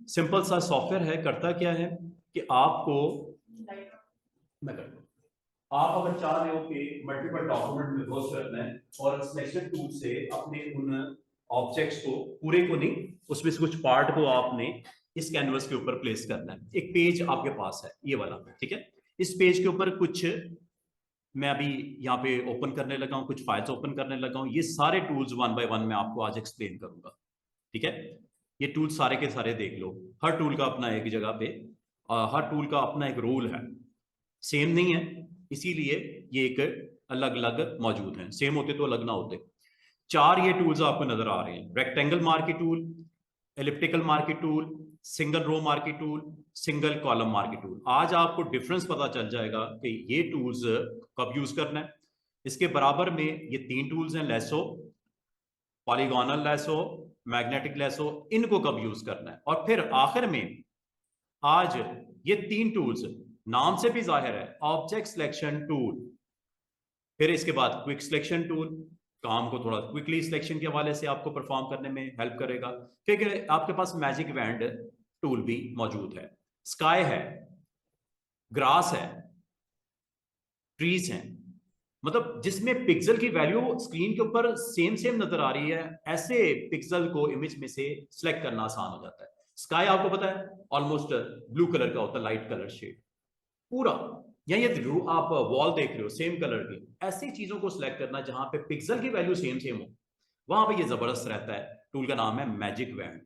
Simple सा software है। करता क्या है कि आपको मैं करता हूं, आप अगर चाह रहे हो कि मल्टीपल डॉक्यूमेंट में वर्क करना है और सिलेक्शन टूल से अपने उन ऑब्जेक्ट्स को, पूरे को नहीं, उसमें से कुछ पार्ट को आपने इस कैनवस के ऊपर प्लेस करना है। एक पेज आपके पास है ये वाला, ठीक है। इस पेज के ऊपर कुछ मैं अभी यहाँ पे ओपन करने लगा हूँ, कुछ फाइल्स ओपन करने लगा हूँ। ये सारे टूल्स वन बाय वन मैं आपको आज एक्सप्लेन करूंगा, ठीक है। ये टूल सारे के सारे देख लो। हर टूल का अपना एक जगह पे हर टूल का अपना एक रोल है, सेम नहीं है, इसीलिए ये एक अलग अलग मौजूद हैं। सेम होते तो अलग ना होते। चार ये टूल्स आपको नजर आ रहे हैं: rectangle marquee tool, elliptical marquee tool, single row marquee tool, single column marquee tool. आज आपको डिफरेंस पता चल जाएगा कि ये टूल्स कब यूज करना है। इसके बराबर में ये तीन टूल्स हैं: lasso, polygonal lasso, magnetic lasso. इनको कब यूज करना है। और फिर आखिर में आज ये तीन टूल्स, नाम से भी जाहिर है, ऑब्जेक्ट सिलेक्शन टूल, फिर इसके बाद क्विक सिलेक्शन टूल, काम को थोड़ा क्विकली सिलेक्शन के हवाले से आपको परफॉर्म करने में हेल्प करेगा। फिर आपके पास मैजिक बैंड टूल भी मौजूद है, स्काई है, ग्रास है, ट्रीज हैं। मतलब जिसमें पिक्सल की वैल्यू स्क्रीन के ऊपर सेम सेम नजर आ रही है, ऐसे पिक्सल को इमेज में से सिलेक्ट करना आसान हो जाता है। स्काई आपको पता है ऑलमोस्ट ब्लू कलर का होता है, लाइट कलर शेड पूरा। या ये आप वॉल देख रहे हो सेम कलर की, ऐसी चीजों को सिलेक्ट करना जहां पे पिक्सल की वैल्यू सेम सेम हो, वहां पे ये जबरदस्त रहता है। टूल का नाम है मैजिक बैंड।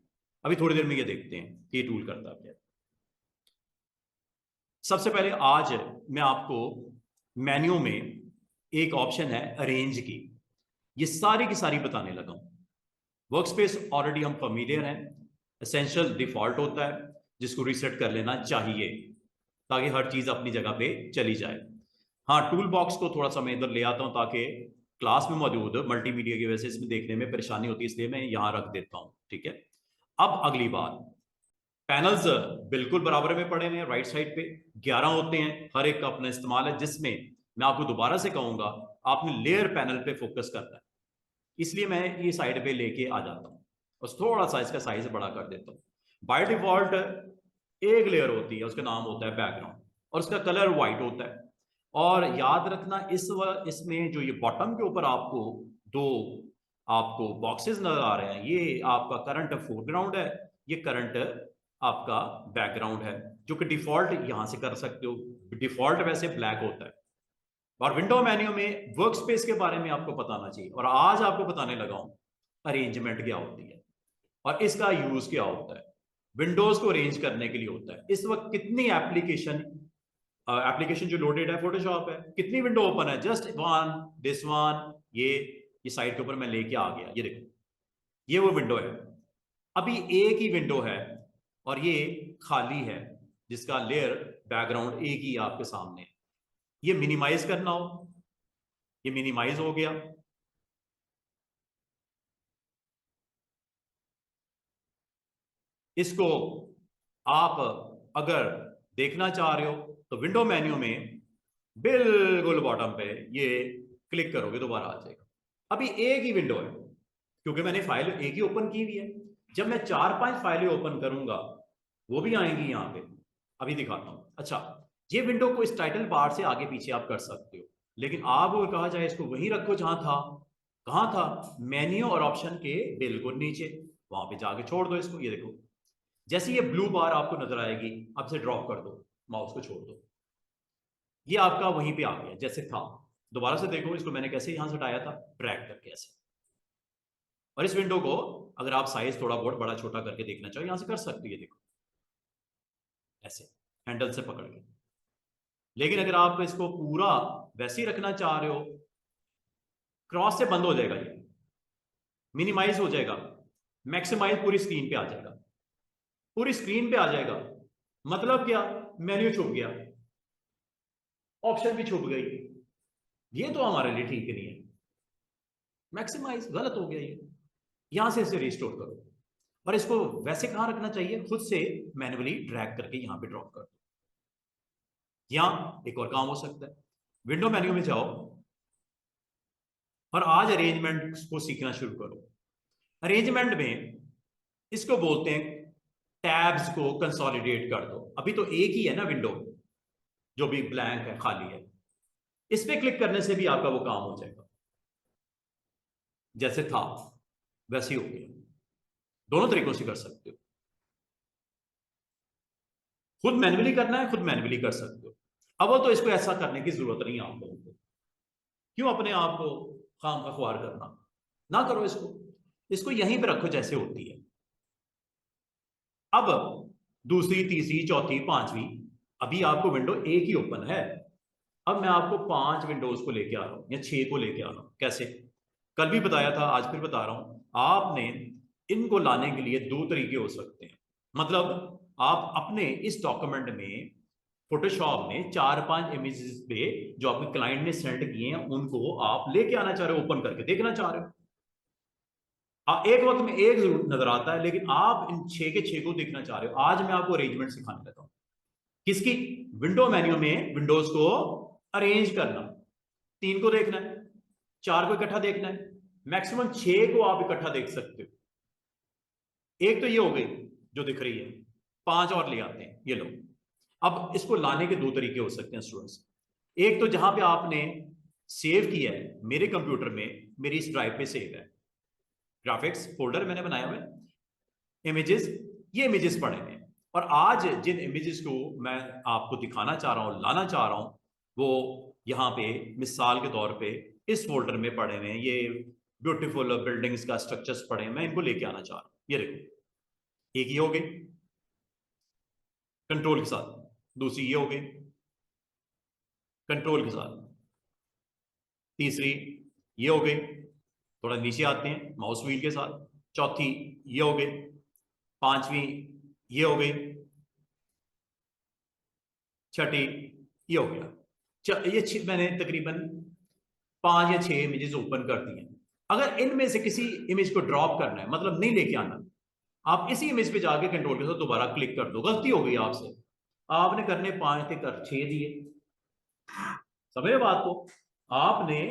अभी थोड़ी देर में ये देखते हैं कि ये टूल करता क्या है। सबसे पहले आज मैं आपको मेन्यू में एक ऑप्शन है अरेंज की, ये सारी की सारी बताने लगा हूं। वर्कस्पेस ऑलरेडी हम फैमिलियर हैं, एसेंशियल डिफॉल्ट होता है जिसको रीसेट कर लेना चाहिए ताकि हर चीज अपनी जगह पे चली जाए। हाँ, टूल बॉक्स को थोड़ा सा मैं इधर ले आता हूं ताकि क्लास में मौजूद मल्टीमीडिया की वजह से इसमें देखने में परेशानी होती है, इसलिए मैं यहां रख देता हूं, ठीक है। अब अगली बात, पैनल्स बिल्कुल बराबर में पड़े हुए हैं राइट साइड पे, 11 होते हैं, हर एक का अपना इस्तेमाल है। जिसमें मैं आपको दोबारा से कहूंगा आपने लेयर पैनल पे फोकस करना है, इसलिए मैं ये साइड पे लेके आ जाता हूँ और थोड़ा सा इसका साइज बड़ा कर देता हूँ। बाय डिफॉल्ट एक लेयर होती है, उसका नाम होता है बैकग्राउंड, और उसका कलर व्हाइट होता है। और याद रखना इसमें जो ये बॉटम के ऊपर आपको दो आपको बॉक्सेस नजर आ रहे हैं, ये आपका करंट फोरग्राउंड है, ये करंट आपका बैकग्राउंड है, जो कि डिफॉल्ट यहां से कर सकते हो। डिफॉल्ट वैसे ब्लैक होता है। और विंडो मेन्यू में वर्क स्पेस के बारे में आपको बताना चाहिए, और आज आपको बताने लगा हूं अरेंजमेंट क्या होती है और इसका यूज क्या होता है। विंडोज को अरेंज करने के लिए होता है। इस वक्त कितनी एप्लीकेशन जो लोडेड है, फोटोशॉप है, कितनी विंडो ओपन है? जस्ट वन, दिस वन, ये साइड के ऊपर मैं लेके आ गया, ये देखो, ये वो विंडो है। अभी एक ही विंडो है और ये खाली है, जिसका लेयर बैकग्राउंड एक ही आपके सामने है। ये मिनिमाइज करना हो, ये मिनिमाइज हो गया। इसको आप अगर देखना चाह रहे हो तो विंडो मेन्यू में बिल्कुल बॉटम पे ये क्लिक करोगे, दोबारा आ जाएगा। अभी एक ही विंडो है क्योंकि मैंने फाइल एक ही ओपन की हुई है। जब मैं 4-5 फाइलें ओपन करूंगा वो भी आएंगी यहाँ पे। अभी दिखाता हूं। अच्छा, ये विंडो को इस टाइटल बार से आगे पीछे आप कर सकते हो, लेकिन आपको कहा जाए इसको वहीं रखो जहां था। कहां था? मेन्यू और ऑप्शन के बिल्कुल नीचे, वहां पे जाके छोड़ दो इसको। ये देखो, जैसे ये ब्लू बार आपको नजर आएगी, अब से ड्रॉप कर दो, माउस को छोड़ दो, ये आपका वहीं पे आ गया जैसे था। दोबारा से देखो इसको, मैंने कैसे यहां से हटाया था, ड्रैग करके ऐसे। और इस विंडो को अगर आप साइज थोड़ा बहुत बड़ा छोटा करके देखना चाहो, यहां से कर सकते हो, ये देखो ऐसे हैंडल से पकड़ के। लेकिन अगर आप इसको पूरा वैसे ही रखना चाह रहे हो, क्रॉस से बंद हो जाएगा, ये मिनिमाइज हो जाएगा, मैक्सिमाइज पूरी स्क्रीन पे आ जाएगा, पूरी स्क्रीन पे आ जाएगा। मतलब क्या? मेन्यू छुप गया, ऑप्शन भी छुप गई। ये तो हमारे लिए ठीक नहीं है। मैक्सिमाइज गलत हो गया ये। यहां से इसे रिस्टोर करो, और इसको वैसे कहां रखना चाहिए, खुद से मैन्युअली ड्रैग करके यहां पे ड्रॉप कर दो। यहां एक और काम हो सकता है, विंडो मेन्यू में जाओ और आज अरेंजमेंट को सीखना शुरू करो। अरेंजमेंट में इसको बोलते हैं टैब्स को कंसोलिडेट कर दो। अभी तो एक ही है ना विंडो जो भी ब्लैंक है, खाली है, इस पे क्लिक करने से भी आपका वो काम हो जाएगा, जैसे था वैसे ही हो गया। दोनों तरीकों से कर सकते हो, खुद मैन्युअली करना है खुद मैन्युअली कर सकते हो। अब तो इसको ऐसा करने की जरूरत नहीं है आप लोगों को, क्यों अपने आप को काम का ख्वार करना, ना करो इसको, इसको यहीं पे रखो जैसे होती है। अब दूसरी तीसरी चौथी पांचवी, अभी आपको विंडो एक ही ओपन है, अब मैं आपको 5 विंडोज को लेके आ रहा हूं या 6 को लेके आ रहा हूं। कैसे? कल भी बताया था, आज फिर बता रहा हूं। आपने इनको लाने के लिए 2 तरीके हो सकते हैं। मतलब आप अपने इस डॉक्यूमेंट में फोटोशॉप में 4-5 इमेजेस पे जो आपके क्लाइंट ने सेंड किए हैं उनको आप लेके आना चाह रहे हो, ओपन करके देखना चाह रहे हो। एक वक्त में एक जरूर नजर आता है, लेकिन आप इन 6 के 6 को देखना चाह रहे हो। आज मैं आपको अरेंजमेंट सिखाने लगा हूं, किसकी? विंडो मेन्यू में विंडोज को अरेंज करना। 3 को देखना है, 4 को इकट्ठा देखना है, मैक्सिमम 6 को आप इकट्ठा देख सकते हो। एक तो ये हो गई जो दिख रही है, 5 और ले आते हैं, ये लो। अब इसको लाने के 2 तरीके हो सकते हैं स्टूडेंट्स। एक तो जहां पे आपने सेव किया है, मेरे कंप्यूटर में मेरी इस ड्राइव पे सेव है, ग्राफिक्स फोल्डर मैंने बनाया हुआ है, इमेजेस, ये इमेजेस पड़े हैं। और आज जिन इमेजेस को मैं आपको दिखाना चाह रहा हूं, लाना चाह रहा हूं, वो यहाँ पे मिसाल के तौर पे इस फोल्डर में पड़े हुए हैं। ये ब्यूटीफुल बिल्डिंग्स का स्ट्रक्चर्स पड़े हैं, मैं इनको लेके आना चाह रहा हूं। ये देखो, एक ही हो गई कंट्रोल के साथ, दूसरी ये हो गई कंट्रोल के साथ, तीसरी ये हो गई, थोड़ा नीचे आते हैं माउस व्हील के साथ, चौथी ये हो गई, पांचवी ये हो गई, छठी ये हो गया। ये मैंने तकरीबन 5 या 6 इमेजेस ओपन कर दी हैं। अगर इनमें से किसी इमेज को ड्रॉप करना है, मतलब नहीं लेके आना, आप इसी इमेज पे जाके कंट्रोल के साथ दोबारा क्लिक कर दो। गलती हो गई आपसे, आपने करने 5 थे, कर 6 दिए। समझे बात को? आपने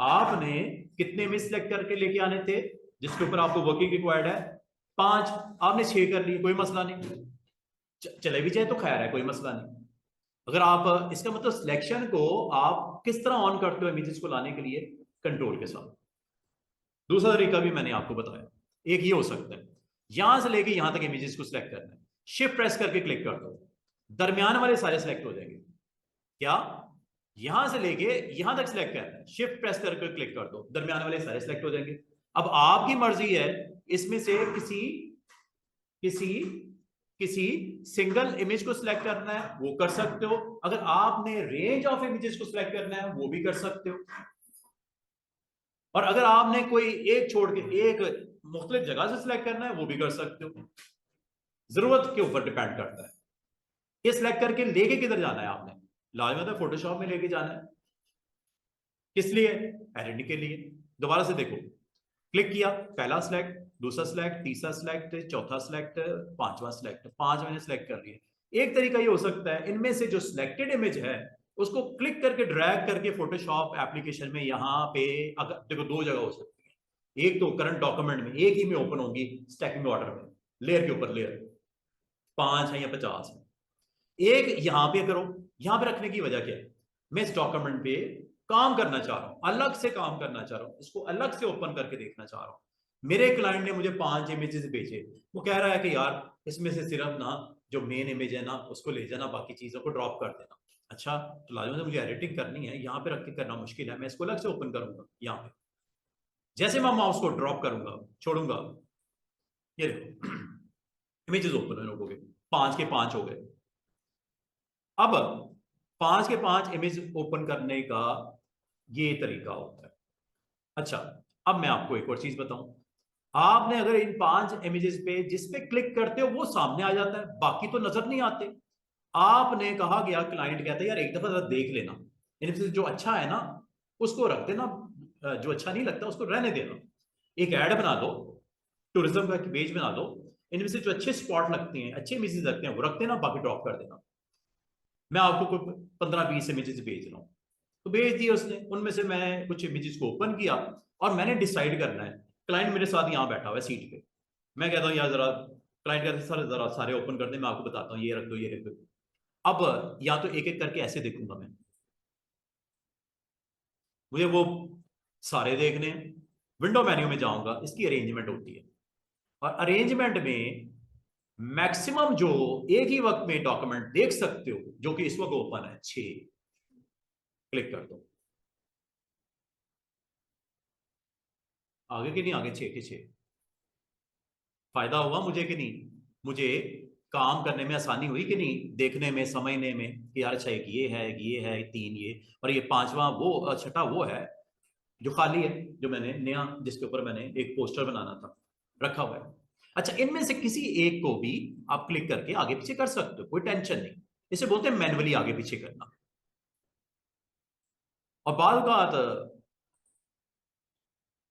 आपने कितने इमेज सेलेक्ट करके लेके आने थे जिसके ऊपर आपको वर्किंग रिक्वायर्ड है? 5, आपने 6 कर लिए, कोई मसला नहीं, चले भी जाए तो खैर है, कोई मसला नहीं। अगर आप इसका मतलब सिलेक्शन को आप किस तरह ऑन करते हो इमेजेस को लाने के लिए? कंट्रोल के साथ। दूसरा तरीका भी मैंने आपको बताया, एक ये हो सकता है, यहां से लेके यहां तक इमेजेस को सिलेक्ट करना है, शिफ्ट प्रेस करके क्लिक कर दो, दरमियान वाले सारे सिलेक्ट हो जाएंगे। क्या? यहां से लेके यहां तक सिलेक्ट करना है, शिफ्ट प्रेस करके क्लिक कर दो, दरमियान वाले सारे सिलेक्ट हो जाएंगे। अब आपकी मर्जी है, इसमें से किसी किसी किसी सिंगल इमेज को सिलेक्ट करना है वो कर सकते हो। अगर आपने रेंज ऑफ इमेजेस को सिलेक्ट करना है वो भी कर सकते हो। और अगर आपने कोई एक छोड़ के एक मुख्तलिफ जगह से सिलेक्ट करना है वो भी कर सकते हो। जरूरत के ऊपर डिपेंड करता है। ये सिलेक्ट करके लेके किधर जाना है आपने? लाजमत है फोटोशॉप में लेके जाना है। किस लिए? एडिटिंग के लिए। दोबारा से देखो, क्लिक किया, पहला सिलेक्ट, दूसरा सिलेक्ट, तीसरा सिलेक्ट, चौथा सिलेक्ट, पांचवा सिलेक्ट, 5 मैंने सिलेक्ट कर लिए। एक तरीका ये हो सकता है, इनमें से जो सिलेक्टेड इमेज है उसको क्लिक करके ड्रैग करके फोटोशॉप एप्लीकेशन में यहाँ पे, अगर देखो 2 जगह हो सकती है, एक तो करंट डॉक्यूमेंट में एक ही में ओपन होगी स्टैकिंग ऑर्डर में, लेयर के ऊपर लेयर, 5 है या 50 है। एक यहां पे करो, यहां पे रखने की वजह क्या है? मैं इस डॉक्यूमेंट पे काम करना चाह रहा हूं, अलग से काम करना चाह रहा हूं, इसको अलग से ओपन करके देखना चाह रहा हूं। मेरे क्लाइंट ने मुझे 5 इमेजेस भेजे, वो कह रहा है कि यार इसमें से सिर्फ ना जो मेन इमेज है ना उसको ले जाना, बाकी चीजों को ड्रॉप कर देना। अच्छा, तो लाजमी से मुझे एडिटिंग करनी है, यहाँ पे रख के करना मुश्किल है, मैं इसको अलग से ओपन करूंगा। यहाँ पे जैसे मैं माउस को ड्रॉप करूंगा, छोड़ूंगा, ये देखो इमेजेस ओपन हो गए, 5 के 5 हो गए। अब 5 के 5 इमेज ओपन करने का ये तरीका होता है। अच्छा, अब मैं आपको एक और चीज बताऊं, आपने अगर इन 5 इमेजेस पे जिस पे क्लिक करते हो वो सामने आ जाता है, बाकी तो नजर नहीं आते। आपने कहा गया, क्लाइंट कहता है यार एक दफा जरा देख लेना, इनमें से जो अच्छा है ना उसको रख देना, जो अच्छा नहीं लगता उसको रहने देना। एक ऐड बना दो, टूरिज्म का पेज बना दो, इनमें से जो अच्छे स्पॉट लगते हैं, अच्छे इमेजेस लगते हैं वो रख देना, बाकी ड्रॉप कर देना। मैं आपको कोई 15-20 इमेजेस भेज रहा हूँ, तो भेज दिए उसने, उनमें से मैं कुछ इमेजेस को ओपन किया और मैंने डिसाइड करना है। क्लाइंट मेरे साथ यहाँ बैठा हुआ है सीट पे, मैं कहता हूँ यार जरा क्लाइंट कहते सर जरा सारे ओपन कर दे, मैं आपको बताता हूँ, ये रख दो ये रख दो। अब या तो एक एक करके ऐसे देखूंगा मैं, मुझे वो सारे देखने हैं, विंडो मेन्यू में जाऊंगा, इसकी अरेंजमेंट होती है, और अरेंजमेंट में मैक्सिमम जो एक ही वक्त में डॉक्यूमेंट देख सकते हो जो कि इस वक्त ओपन है 6, क्लिक कर दो। आगे कि नहीं आगे, 6 के 6। फायदा हुआ मुझे कि नहीं, मुझे काम करने में आसानी हुई कि नहीं, देखने में समझने में कि यार अच्छा एक ये है, एक ये है, 3 ये, और ये 5वां वो, छठा वो है जो खाली है, जो मैंने नया जिसके ऊपर मैंने एक पोस्टर बनाना था रखा हुआ है। अच्छा, इनमें से किसी एक को भी आप क्लिक करके आगे पीछे कर सकते हो, कोई टेंशन नहीं। इसे बोलते हैं मैनुअली आगे पीछे करना। और बाल का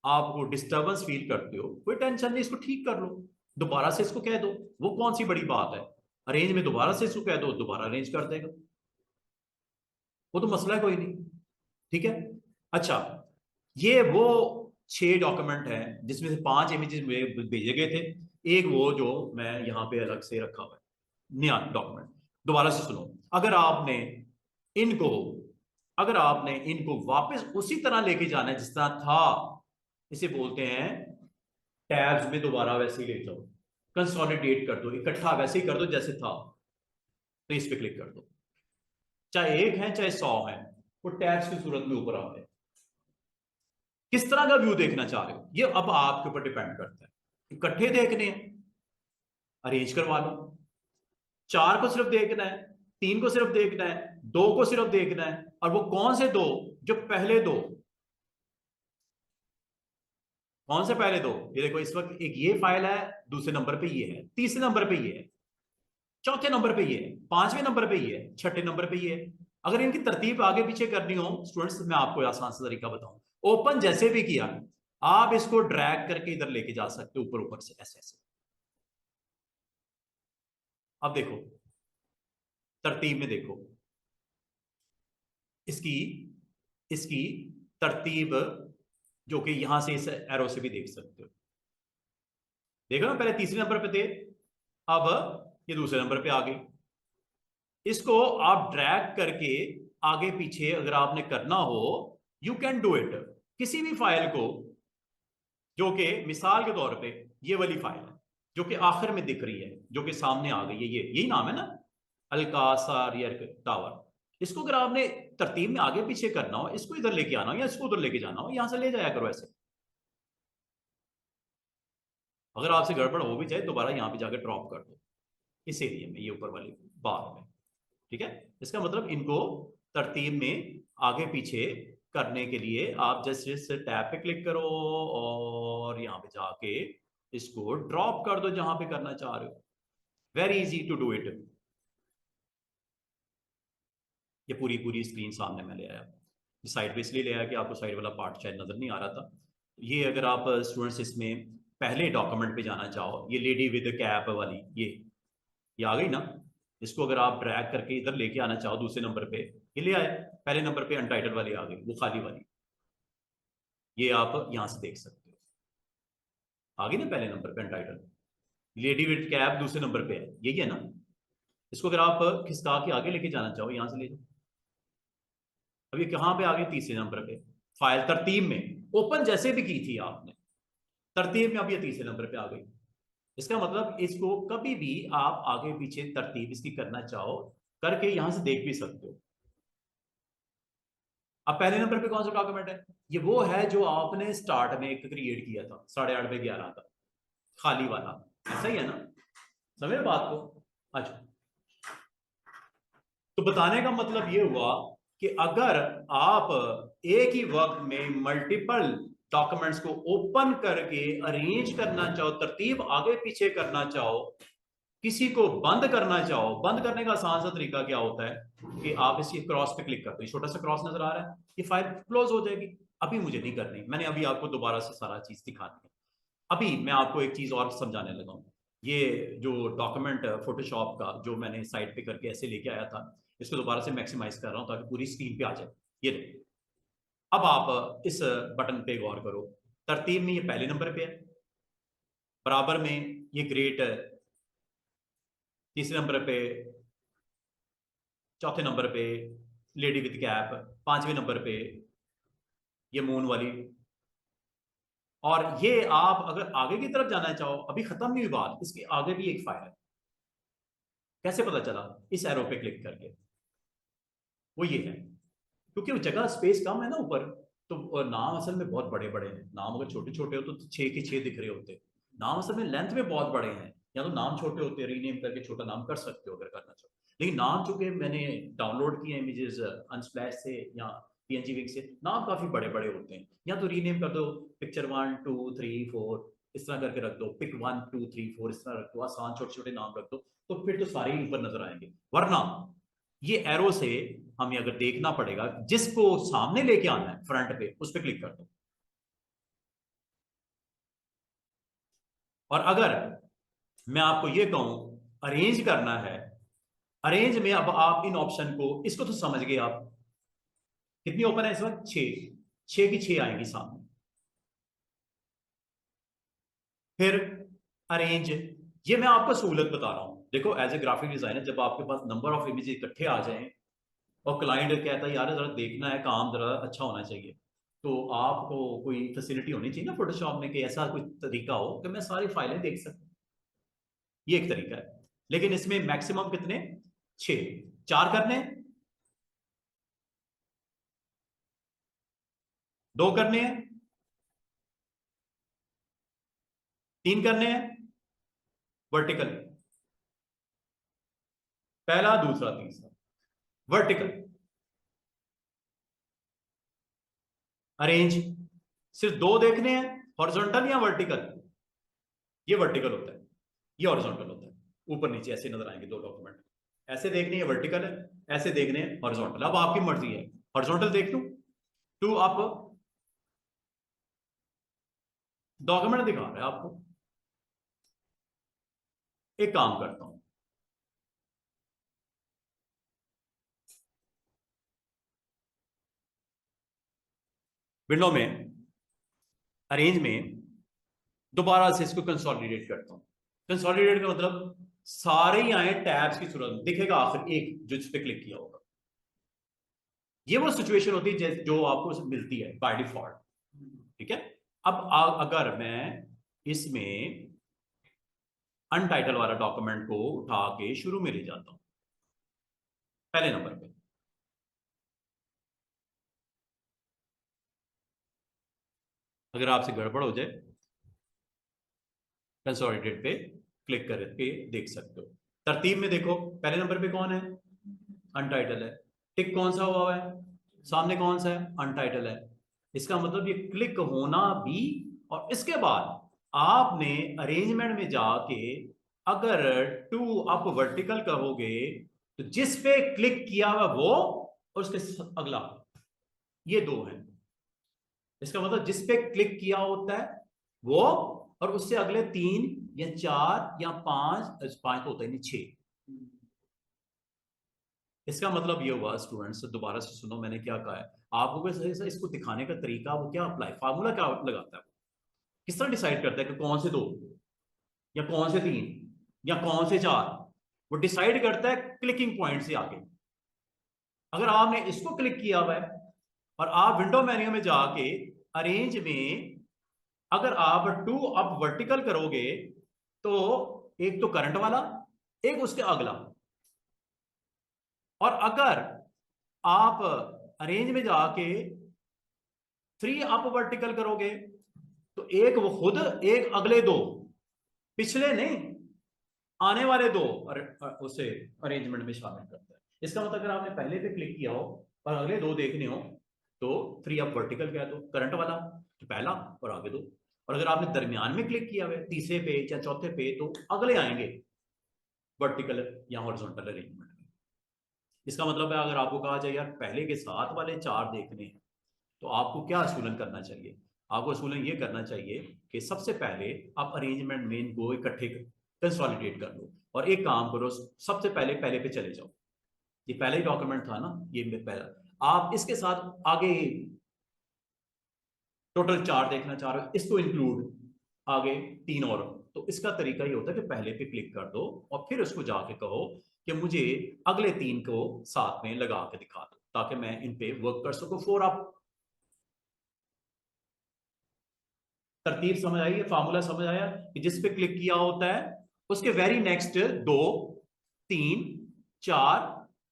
आपको डिस्टर्बेंस फील करते हो, कोई टेंशन नहीं, इसको ठीक कर लो, दोबारा से इसको कह दो, वो कौन सी बड़ी बात है, अरेंज में दोबारा से इसको कह दो, दोबारा अरेंज कर देगा, वो तो मसला है कोई नहीं। ठीक है। अच्छा, ये वो 6 डॉक्यूमेंट हैं जिसमें से 5 इमेजेस भेजे गए थे, एक वो जो मैं यहां पे अलग से रखा हुआ है नया डॉक्यूमेंट। दोबारा से सुनो, अगर आपने इनको अगर आपने इनको वापस उसी तरह लेके जाना है जिस तरह था, इसे बोलते हैं टैब्स में दोबारा वैसे ही ले जाओ, कंसोलिडेट कर दो, इकट्ठा वैसे ही कर दो जैसे था, तो इस पे क्लिक कर दो, चाहे एक है चाहे 100 है, वो टैब्स की सूरत में ऊपर आते हैं। किस तरह का व्यू देखना चाह रहे हो ये अब आपके ऊपर डिपेंड करता है। इकट्ठे देखने हैं, अरेंज करवा लो। 4 को सिर्फ देखना है, 3 को सिर्फ देखना है, 2 को सिर्फ देखना है, और वो कौन से 2, जो पहले 2, कौन से पहले 2, ये देखो इस वक्त एक ये फाइल है, दूसरे नंबर पे ये है, तीसरे नंबर पे ये है, चौथे नंबर पे ये है, 5वें नंबर पे ये है, छठे नंबर पे ये है। अगर इनकी तरतीब आगे पीछे करनी हो स्टूडेंट्स, मैं आपको आसान सा तरीका बताऊं, ओपन जैसे भी किया, आप इसको ड्रैग करके इधर लेके जा सकते हो, ऊपर ऊपर से ऐसे ऐसे। अब देखो, तरतीब में देखो, इसकी इसकी तरतीब, जो कि यहां से इस एरो से भी देख सकते हो। देखो ना, पहले तीसरे नंबर पे थे, अब ये दूसरे नंबर पे आ गई। इसको आप ड्रैग करके आगे पीछे अगर आपने करना हो, यू कैन डू इट। किसी भी फाइल को, जो कि मिसाल के तौर पे ये वाली फाइल है जो कि आखिर में दिख रही है, जो कि सामने आ गई है, ये यही नाम है ना, अल्कासारियर टावर। इसको अगर आपने तरतीब में आगे पीछे करना हो, इसको इधर लेके आना हो या इसको उधर लेके जाना हो, यहां से ले जाया करो ऐसे। अगर आपसे गड़बड़ हो भी जाए, दोबारा यहां पे जाकर ड्रॉप कर दो इस एरिया में, ये ऊपर वाली बार में। ठीक है। इसका मतलब इनको तरतीब में आगे पीछे करने के लिए आप जस्ट इस टैब पे क्लिक करो और यहां पे जाके इसको ड्रॉप कर दो जहां पे करना चाह रहे हो। Very easy to do it. ये पूरी पूरी स्क्रीन सामने में ले आया, साइड पे इसलिए ले आया कि आपको साइड वाला पार्ट शायद नजर नहीं आ रहा था। ये अगर आप स्टूडेंट्स इसमें पहले डॉक्यूमेंट पे जाना चाहो, ये लेडी विद कैप वाली, ये आ गई ना, इसको अगर आप ड्रैग करके इधर लेके आना चाहो दूसरे नंबर पे, ये ले आए। पहले नंबर पे अनटाइटल वाली आ गई, वो खाली वाली, ये आप यहां से देख सकते हो, आ गई ना पहले नंबर पे अनटाइटल। लेडी विद कैप दूसरे नंबर पे है, यही है ना। इसको अगर आप खिसका के आगे लेके जाना चाहो, यहां से ले जाओ। अब ये कहां पे आ गई, तीसरे नंबर पे। फाइल तरतीब में ओपन जैसे भी की थी आपने, तरतीब में अब ये तीसरे नंबर पे आ गई। इसका मतलब इसको कभी भी आप आगे पीछे तरतीब इसकी करना चाहो, करके यहां से देख भी सकते हो। अब पहले नंबर पे कौन सा डॉक्यूमेंट है, ये वो है जो आपने स्टार्ट में एक क्रिएट किया था 8:30 पे 11 का, खाली वाला। ऐसा ही है ना, समझ रहे बात को। अच्छा, तो बताने का मतलब ये हुआ कि अगर आप एक ही वक्त में मल्टीपल डॉक्यूमेंट्स को ओपन करके अरेंज करना चाहो, तरतीब आगे पीछे करना चाहो, किसी को बंद करना चाहो, बंद करने का आसान सा तरीका क्या होता है कि आप इसी क्रॉस पे क्लिक करते हो, छोटा सा क्रॉस नजर आ रहा है, ये फाइल क्लोज हो जाएगी। अभी मुझे नहीं करनी, मैंने अभी आपको दोबारा से सारा चीज दिखानी है। अभी मैं आपको एक चीज और समझाने लगा हूं। ये जो डॉक्यूमेंट फोटोशॉप का जो मैंने साइड पे करके ऐसे लेके आया था, इसको दोबारा से मैक्सिमाइज कर रहा हूं ताकि पूरी स्क्रीन पे आ जाए। ये देखो, अब आप इस बटन पे गौर करो, तरतीब में ये पहले नंबर पे है, बराबर में ये ग्रेट तीसरे नंबर पे, चौथे नंबर पे लेडी विद कैप, पांचवें नंबर पे ये मून वाली। और ये आप अगर आगे की तरफ जाना चाहो, अभी खत्म नहीं हुई बात, इसके आगे भी एक फाइल है। कैसे पता चला? इस एरो पे क्लिक करके। वो ये है, क्योंकि वो जगह स्पेस कम है ना ऊपर, तो नाम असल में बहुत बड़े बड़े हैं। नाम अगर छोटे छोटे हो तो 6 के 6 दिख रहे होते, नाम असल में लेंथ में बहुत बड़े हैं। या तो नाम छोटे होते, रीनेम करके छोटा नाम कर सकते हो अगर करना चाहो। लेकिन नाम चूंकि मैंने डाउनलोड किए इमेजेस अनस्प्लैश से या पीएनजी विंग से, नाम काफी बड़े बड़े होते हैं। या तो रीनेम कर दो, पिक्चर 1 2 3 4 इस तरह करके रख दो, पिक 1 2 3 4 इस तरह रख दो, आसान छोटे छोटे नाम रख दो, तो फिर तो सारे ही ऊपर नजर आएंगे। वरना ये एरो से हमें अगर देखना पड़ेगा, जिसको सामने लेके आना है फ्रंट पे, उस पर क्लिक कर दो। और अगर मैं आपको ये कहूं अरेंज करना है, अरेंज में अब आप इन ऑप्शन को, इसको तो समझ गए आप, कितनी ओपन है इस वक्त? 6 की 6 आएंगी सामने। फिर अरेंज, ये मैं आपको सहूलत बता रहा हूं। देखो एज ए ग्राफिक डिजाइनर, जब आपके पास नंबर ऑफ इमेज इकट्ठे आ जाएं और क्लाइंट कहता है यार जरा देखना है, काम जरा अच्छा होना चाहिए, तो आपको कोई फैसिलिटी होनी चाहिए ना फोटोशॉप में कि ऐसा कोई तरीका हो कि मैं सारी फाइलें देख सकूं। ये एक तरीका है, लेकिन इसमें मैक्सिमम कितने? 6। 4 करने हैं, 2 करने हैं, 3 करने हैं वर्टिकल, पहला दूसरा तीसरा वर्टिकल। अरेंज, सिर्फ 2 देखने हैं, हॉरिजॉन्टल या वर्टिकल? ये वर्टिकल होता है, ये हॉरिजॉन्टल होता है। ऊपर नीचे ऐसे नजर आएंगे 2 डॉक्यूमेंट। ऐसे देखने हैं वर्टिकल है, ऐसे देखने हैं हॉरिजॉन्टल। अब आपकी मर्जी है, हॉरिजॉन्टल देख लूं, 2 आप डॉक्यूमेंट दिखा रहे हैं आपको। एक काम करता हूं, विंडो में अरेंज में दोबारा से इसको कंसोलिडेट करता हूं। कंसोलिडेट का मतलब सारे ही आए टैब्स की सूरत में, दिखेगा आखिर एक जो इस पे क्लिक किया होगा। ये वो सिचुएशन होती है जो आपको मिलती है बाय डिफॉल्ट। ठीक है। अब अगर मैं इसमें अनटाइटल वाला डॉक्यूमेंट को उठा के शुरू में ले जाता हूं, पहले नंबर पे, अगर आपसे गड़बड़ हो जाए कंसोलिडेट पे क्लिक करके देख सकते हो। तरतीब में देखो, पहले नंबर पे कौन है? अनटाइटल है। टिक कौन सा हुआ है? सामने कौन सा है? अनटाइटल है। इसका मतलब ये क्लिक होना भी, और इसके बाद आपने अरेंजमेंट में जाके अगर 2 आप वर्टिकल कहोगे तो जिस पे क्लिक किया हुआ वो और उसके अगला, ये 2 है। इसका मतलब जिस पे क्लिक किया होता है वो, और उससे अगले 3 या 4 या 5, 5 तो होता ही नहीं, 6। इसका मतलब ये हुआ स्टूडेंट्स, दोबारा से सुनो मैंने क्या कहा है आपको। इसको दिखाने का तरीका वो क्या अप्लाई, फार्मूला क्या लगाता है, किस तरह डिसाइड करता है कि कौन से 2 या कौन से 3 या कौन से 4? वो डिसाइड करता है क्लिकिंग पॉइंट से आगे। अगर आपने इसको क्लिक किया हुआ है और आप विंडो मेन्यू में जाके अरेंज में अगर आप 2 अप वर्टिकल करोगे तो एक तो करंट वाला, एक उसके अगला। और अगर आप अरेंज में जाके 3 अप वर्टिकल करोगे तो एक वो खुद, एक अगले 2, पिछले नहीं आने वाले 2 उसे अरेंजमेंट में शामिल करता है। इसका मतलब अगर आपने पहले पे क्लिक किया हो और अगले 2 देखने हो तो 3 अप वर्टिकल क्या, तो करंट वाला तो पहला और आगे 2। और अगर आपने दरमियान में क्लिक किया हुआ तीसरे पे या चौथे पे तो अगले आएंगे वर्टिकल या हॉरिजॉन्टल अरेंजमेंट में। इसका मतलब है अगर आपको कहा जाए यार पहले के 7 वाले 4 देखने हैं तो आपको क्या असूलन करना चाहिए? आपको असूलन ये करना चाहिए कि सबसे पहले आप अरेंजमेंट में इनको इकट्ठे कंसोलिडेट कर लो और एक काम करो, सबसे पहले पहले पे चले जाओ। ये पहले ही डॉक्यूमेंट था ना, ये पहला, आप इसके साथ आगे टोटल 4 देखना चाह रहे हो, इसको इंक्लूड आगे 3 और तो इसका तरीका ये होता है कि पहले पे क्लिक कर दो और फिर उसको जाके कहो कि मुझे अगले 3 को साथ में लगा के दिखा दो ताकि मैं इन पे वर्क कर सकूं। 4 अप। तरतीब समझ आई है? फार्मूला समझ आया कि जिस पे क्लिक किया होता है उसके वेरी नेक्स्ट 2, 3, 4,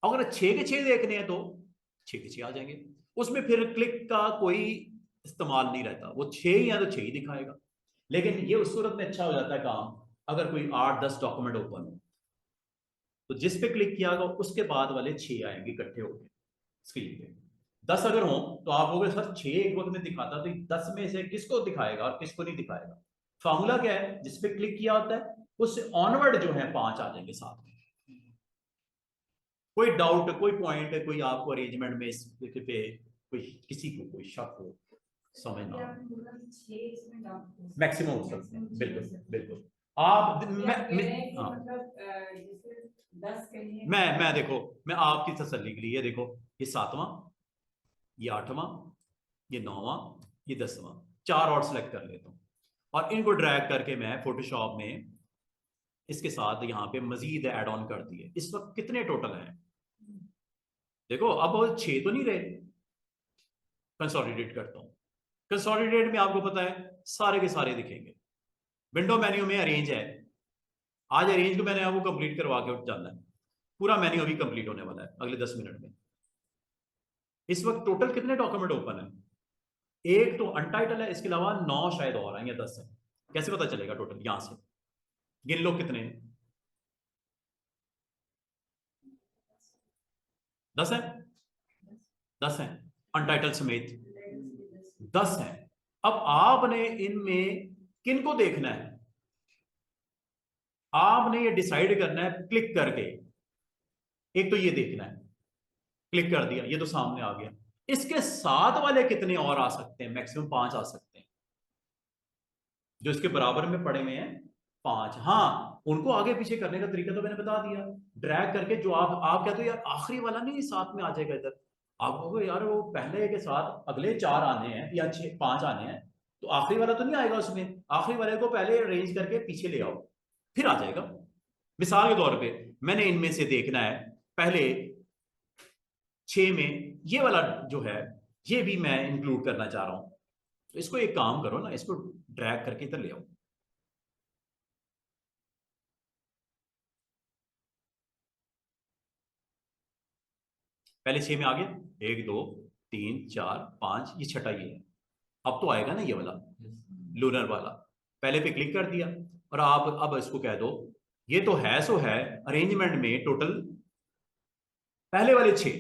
अगर 6 के 6 देखने हैं तो 6 के 6 आ जाएंगे। उसमें फिर क्लिक का कोई इस्तेमाल नहीं रहता, वो 6 ही है तो 6 ही दिखाएगा। लेकिन ये उस सूरत में अच्छा हो जाता है काम अगर कोई 8-10 डॉक्यूमेंट ओपन हो, तो जिस पे क्लिक किया होगा उसके बाद वाले 6 आएंगे इकट्ठे होकर स्क्रीन पे। 10 अगर हो तो आप बोलोगे सर 6 एक वक्त में दिखाता, तो 10 में से किसको दिखाएगा और किसको नहीं दिखाएगा? फार्मूला क्या है, जिस पे क्लिक किया होता है उससे ऑनवर्ड जो है 5 आ जाएंगे साथ में। कोई डाउट, कोई पॉइंट, कोई आपको अरेंजमेंट में इस पे कोई किसी को कोई शक हो, समझना मैक्सिमम हो सकते हैं। बिल्कुल बिल्कुल। आप मैं देखो, मैं आपकी तसल्ली के लिए देखो, ये 7वां, ये 8वां, ये 9वां, ये 10वां, 4 और सेलेक्ट कर लेता हूं और इनको ड्रैग करके मैं फोटोशॉप में इसके साथ यहाँ पे मजीद ऐड ऑन कर दिए। इस वक्त कितने टोटल हैं देखो, अब 6 तो नहीं रहे। कंसोलिडेट करता हूं। कंसोलिडेट में आपको पता है सारे के सारे दिखेंगे। विंडो मेन्यू में अरेंज है, आज अरेंज को मैंने आपको कंप्लीट करवा के जाना है। पूरा मेन्यू अभी कंप्लीट होने वाला है अगले 10 मिनट में। इस वक्त टोटल कितने डॉक्यूमेंट ओपन है? एक तो अनटाइटल है, इसके अलावा 9 शायद और हैं या 10 है। कैसे पता चलेगा टोटल? यहां से गिन लो कितने हैं। 10 है, 10 है अनटाइटल समेत 10 है। अब आपने इनमें किन को देखना है? आपने ये डिसाइड करना है क्लिक करके। एक तो ये देखना है, क्लिक कर दिया, ये तो सामने आ गया। इसके साथ वाले कितने और आ सकते हैं? मैक्सिमम 5 आ सकते हैं, जो इसके बराबर में पड़े हुए हैं 5। हाँ, उनको आगे पीछे करने का तरीका तो मैंने बता दिया। ड्रैग करके जो आप कहते हो यार आखिरी वाला नहीं साथ में आ जाएगा इधर, आप कहोगे यार वो पहले के साथ अगले 4 आने हैं या 5 आने हैं, तो आखिरी वाला तो नहीं आएगा उसमें। आखिरी वाले को पहले अरेंज करके पीछे ले आओ, फिर आ जाएगा। मिसाल के तौर पे मैंने इनमें से देखना है पहले 6 में ये वाला जो है, ये भी मैं इंक्लूड करना चाह रहा हूं। तो इसको एक काम करो ना, इसको ड्रैग करके इधर ले आओ। पहले 6 में आ गया, 1 2 3 4 5, ये छठा ये है। अब तो आएगा ना ये वाला लूनर वाला। पहले पे क्लिक कर दिया और आप अब इसको कह दो ये तो है सो है अरेंजमेंट में टोटल पहले वाले 6,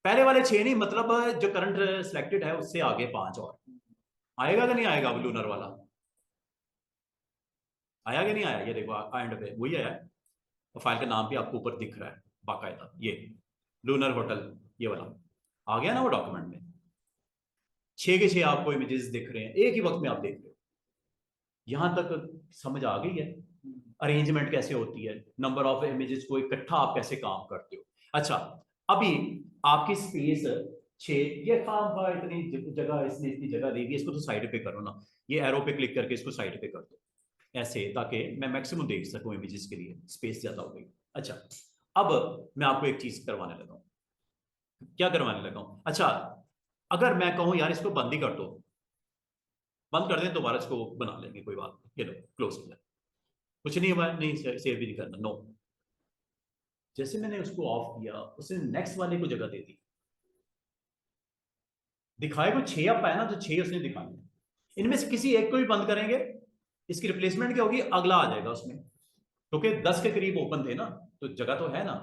पहले वाले 6 नहीं, मतलब जो करंट सिलेक्टेड है उससे आगे 5 और आएगा कि नहीं आएगा? अब लूनर वाला आया कि नहीं आया? ये देखो एंड पे वही आया और फाइल का नाम भी आपको ऊपर दिख रहा है बाकायदा, ये लूनर होटल, ये वाला आ गया ना वो डॉक्यूमेंट में। 6 के 6 आपको इमेजेस दिख रहे हैं, एक ही वक्त में आप देख रहे हो। यहां तक समझ आ गई है अरेंजमेंट कैसे होती है, नंबर ऑफ इमेजेस को इकट्ठा आप कैसे काम करते हो। अच्छा, अभी आपकी स्पेस 6, ये काम था, इतनी जगह, इसने इतनी जगह दे दी, इसको तो साइड पे करो ना, ये एरो पे क्लिक करके इसको साइड पे कर दो ऐसे, ताकि मैं मैक्सिमम देख सकूं इमेजेस के लिए, स्पेस ज्यादा हो गई। अच्छा, अब मैं आपको एक चीज करवाने लगा हूं। क्या करवाने लगा हूं? अच्छा, अगर मैं कहूं यार इसको बंद ही कर दो, बंद कर दें, दोबारा इसको बना लेंगे, कोई बात नहीं, ये लो क्लोज किया, कुछ नहीं हुआ, नहीं सेव भी नहीं करना, नो। जैसे मैंने उसको ऑफ किया, उसने नेक्स्ट वाले को जगह दे दी, दिखाए को 6 अब पाया ना, तो 6 उसने दिखाया। इनमें से किसी एक को भी बंद करेंगे, इसकी रिप्लेसमेंट क्या होगी? अगला आ जाएगा उसमें, क्योंकि 10 के करीब ओपन थे ना, तो जगह तो है ना,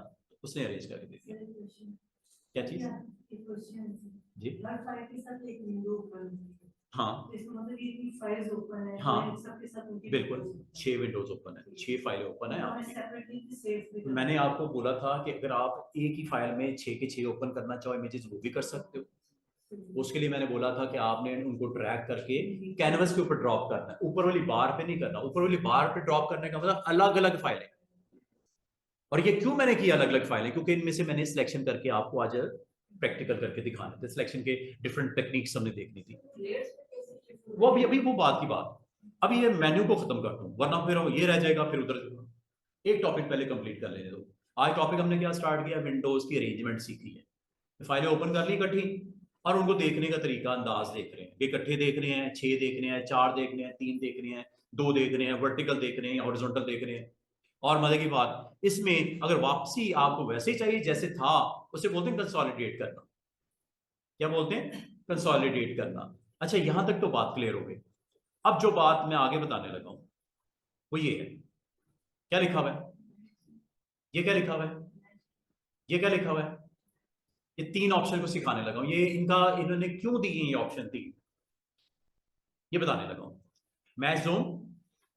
उसने अरेंज करके दे दिया। क्या चीज? जी हाँ हाँ बिल्कुल, 6 विंडोज ओपन है, 6 फाइलें ओपन है आपकी। मैंने आपको बोला था कि अगर आप एक ही फाइल में 6 के 6 ओपन करना चाहो इमेजेस, वो भी कर सकते हो। उसके लिए मैंने बोला था कि आपने उनको ड्रैग करके कैनवस के ऊपर ड्रॉप करना है, ऊपर वाली बार पे नहीं करना। ऊपर वाली बार पे ड्रॉप करने का मतलब अलग अलग फाइलें। और ये क्यों मैंने किया अलग अलग फाइलें? क्योंकि इनमें से मैंने सिलेक्शन करके आपको आज प्रैक्टिकल करके दिखाने थे, सिलेक्शन के डिफरेंट टेक्निक्स हमने देखनी थी। वो अभी अभी वो बात की बात, अब ये मेन्यू को खत्म कर दूं, वरना फिर ये रह जाएगा, फिर उधर एक टॉपिक पहले कंप्लीट कर लेने दो। आज टॉपिक हमने क्या स्टार्ट किया, विंडोज की अरेंजमेंट सीखी है। फाइलें ओपन कर ली इकट्ठी और उनको देखने का तरीका अंदाज देख रहे हैं, इकट्ठे देख रहे हैं, 6 देख रहे हैं, 4 देख रहे हैं, 3 देख रहे हैं, 2 देख रहे हैं, वर्टिकल देख रहे हैं, हॉरिजॉन्टल देख रहे हैं। और मजे की बात, इसमें अगर वापसी आपको वैसे ही चाहिए जैसे था, उसे बोलते हैं कंसोलिडेट करना। क्या बोलते हैं? कंसोलिडेट करना। अच्छा, यहां तक तो बात क्लियर हो गई। अब जो बात मैं आगे बताने लगा हूं वो ये है, क्या लिखा हुआ है, ये क्या लिखा हुआ है, ये क्या लिखा हुआ है, ये 3 ऑप्शन को सिखाने लगा हूं। ये इनका इन्होंने क्यों दी ये ऑप्शन 3, ये बताने लगा हूं। Match zone,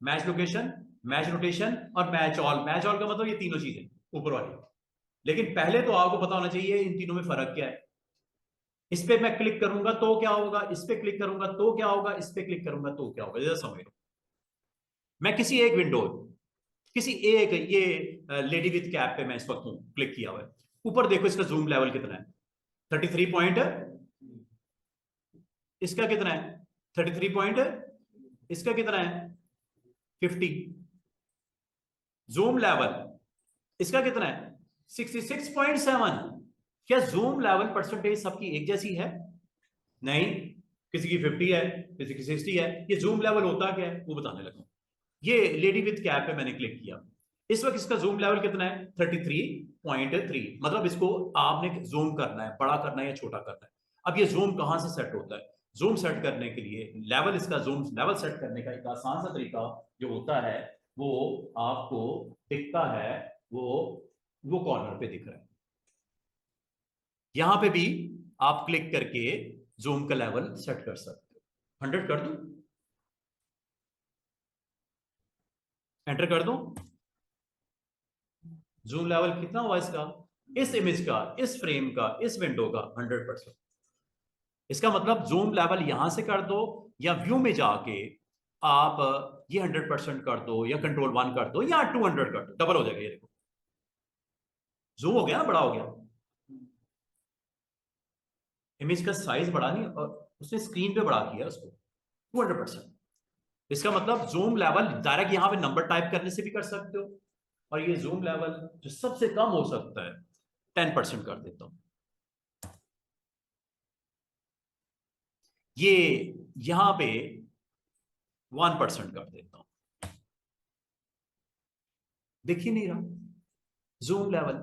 match location, match rotation और मैच ऑल। मैच ऑल का मतलब ये तीनों चीजें ऊपर वाली। लेकिन पहले तो आपको पता होना चाहिए इन तीनों में फर्क क्या है। इस पे मैं क्लिक करूंगा तो क्या होगा, इस पे क्लिक करूंगा तो क्या होगा, इस पे क्लिक करूंगा तो क्या होगा, जरा समझ लो। मैं किसी एक विंडो, किसी एक ये लेडी विथ कैप पे मैं इस वक्त हूं, क्लिक किया हुआ है। ऊपर देखो इसका जूम लेवल कितना है, 33 पॉइंट, इसका कितना है 33 पॉइंट, इसका कितना है 50। जूम लेवल इसका कितना है 66.7। क्या जूम लेवल परसेंटेज सबकी एक जैसी है? नहीं, किसी की 50 है, किसी की 60 है। ये जूम लेवल होता क्या है वो बताने लगा। ये लेडी विथ कैप पे मैंने क्लिक किया, इस वक्त इसका जूम लेवल कितना है 33.3। मतलब इसको आपने जूम करना है, बड़ा करना है या छोटा करना है। अब ये जूम कहां से सेट होता है? जूम सेट करने के लिए लेवल, इसका जूम लेवल सेट करने का एक आसान सा तरीका जो होता है वो आपको दिखता है, वो कॉर्नर पे दिख रहा है। यहां पे भी आप क्लिक करके जूम का लेवल सेट कर सकते हो। 100 कर दूं, एंटर कर दूं, जूम लेवल कितना हुआ इसका, इस इमेज का, इस फ्रेम का, इस विंडो का 100%। इसका मतलब जूम लेवल यहां से कर दो या व्यू में जाके आप ये 100% कर दो या कंट्रोल 1 कर दो या 200 कर दो, डबल हो जाएगा। ये देखो जूम हो गया ना, बड़ा हो गया। इमेज का साइज बढ़ा नहीं और उसने स्क्रीन पे बड़ा किया उसको 200%। इसका मतलब जूम लेवल डायरेक्ट यहां पे नंबर टाइप करने से भी कर सकते हो। और ये जूम लेवल जो सबसे कम हो सकता है 10% कर देता हूं। ये यहां पे 1% कर देता हूं, दिख ही नहीं रहा जूम लेवल।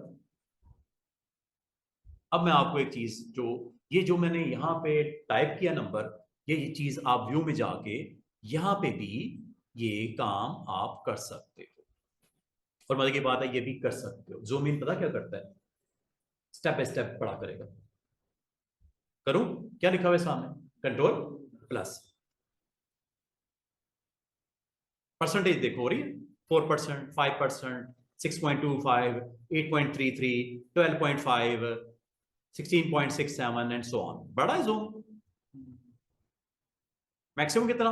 अब मैं आपको एक चीज, जो ये जो मैंने यहां पे टाइप किया नंबर, ये चीज आप व्यू में जाके यहां पे भी ये काम आप कर सकते हो। और मजे की बात है ये भी कर सकते हो। जूम इन पता क्या करता है, स्टेप बाय स्टेप बड़ा करेगा। करूं, क्या लिखा हुआ है सामने, कंट्रोल+, परसेंटेज देखो हो रही है 4%, 5%, 6.25, 8.33, 12.5, 16.67 एंड सो ऑन। बड़ा है जूम। मैक्सिमम कितना,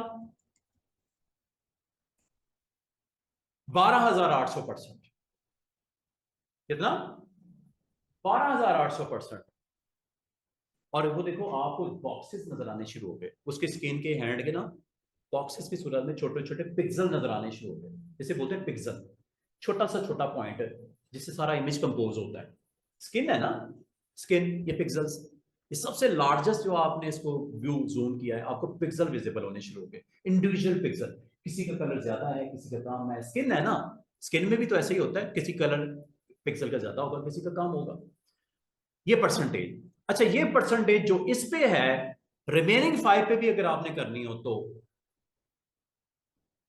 12,800%। कितना, 12,800%। और वो देखो आपको बॉक्सेस नजर आने शुरू हो गए, उसके स्क्रीन के हैंड के ना बॉक्सेस की सूरत में छोटे छोटे पिक्सल नजर आने शुरू हो गए। इसे बोलते हैं पिक्सल, छोटा सा छोटा पॉइंट जिससे सारा इमेज कंपोज होता है। स्किन है ना, स्किन, ये पिक्सल्स, ये सबसे लार्जेस्ट जो आपने इसको व्यू जूम किया है, आपको पिक्सल विजिबल होने शुरू हो गए, इंडिविजुअल पिक्सल। किसी का कलर ज्यादा है, किसी का कम है। स्किन है ना, स्किन में भी तो ऐसे ही होता है, किसी कलर पिक्सल का ज्यादा होगा, किसी का कम होगा। ये परसेंटेज। अच्छा, ये परसेंटेज जो इस पे है, रिमेनिंग 5 पे भी अगर आपने करनी हो तो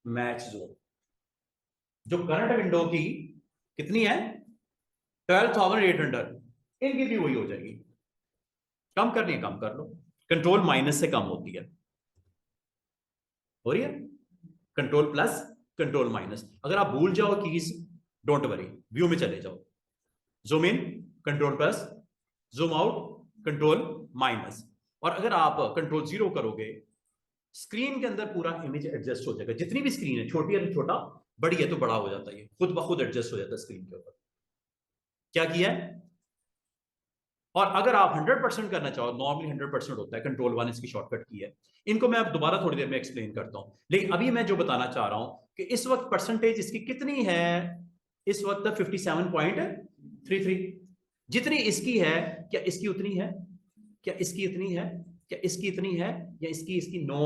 मैच जोन, जो करंट विंडो की कितनी है 12,800, इनकी भी वही हो जाएगी। कम करनी है कम कर लो, कंट्रोल- से कम होती है, हो रही है कंट्रोल+, कंट्रोल-। अगर आप भूल जाओ कीज, डोंट वरी, व्यू में चले जाओ, zoom in control+, zoom out control-. और अगर आप कंट्रोल 0 करोगे, स्क्रीन के अंदर पूरा इमेज एडजस्ट हो जाएगा। जितनी भी स्क्रीन है, छोटी है तो छोटा, बड़ी है तो बड़ा हो जाता है, खुद ब खुद एडजस्ट हो जाता है स्क्रीन के ऊपर। क्या किया है, और अगर आप 100% करना चाहो, नॉर्मली 100% होता है, कंट्रोल 1 इसकी शॉर्टकट की है। इनको मैं अब दोबारा थोड़ी देर में एक्सप्लेन करता हूं, लेकिन अभी मैं जो बताना चाह रहा हूं कि इस वक्त परसेंटेज इसकी कितनी है, इस वक्त 57.33। जितनी इसकी है क्या इसकी उतनी है, क्या इसकी इतनी है, क्या इसकी इतनी है, या इसकी 9।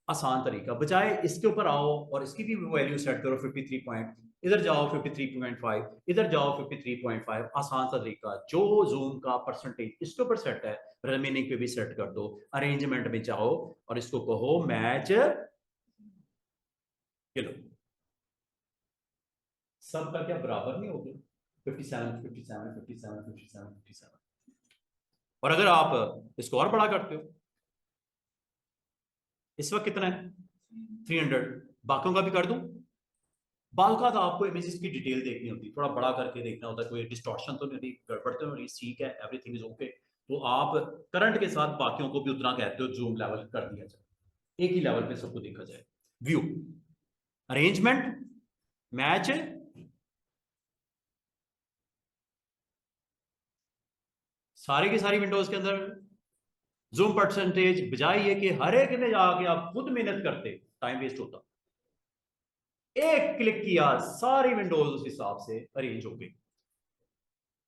आसान तरीका, बजाय इसके ऊपर आओ और इसकी भी वैल्यू सेट करो 53 पॉइंट, इधर जाओ 53.5, इधर जाओ 53.5। आसान सा तरीका, जो जूम का परसेंटेज इसके ऊपर सेट है रिमेनिंग पे भी सेट कर दो। अरेंजमेंट में जाओ और इसको कहो मैच, चलो सबका क्या बराबर नहीं हो गया, 57 57 57 57 57। और अगर आप इसको और बड़ा करते हो, इस वक्त कितना है 300, बाकियों का भी कर दूं। बाल का तो आपको इमेजेस की डिटेल देखनी होती है, थोड़ा बड़ा करके देखना होता है, कोई डिस्टॉर्शन तो नहीं, गड़बड़ तो नहीं, ठीक है, एवरीथिंग इज ओके। तो आप करंट के साथ बाकियों को भी उतना कहते हो, जूम लेवल कर दिया जाए, एक ही लेवल पे सबको देखा जाए। व्यू, अरेंजमेंट, मैच, सारी की सारी विंडोज के अंदर जूम परसेंटेज, बजाय ये कि हर एक में जाके आप खुद मेहनत करते, टाइम वेस्ट होता। एक क्लिक किया सारी विंडोज उस हिसाब से अरेंज हो गई।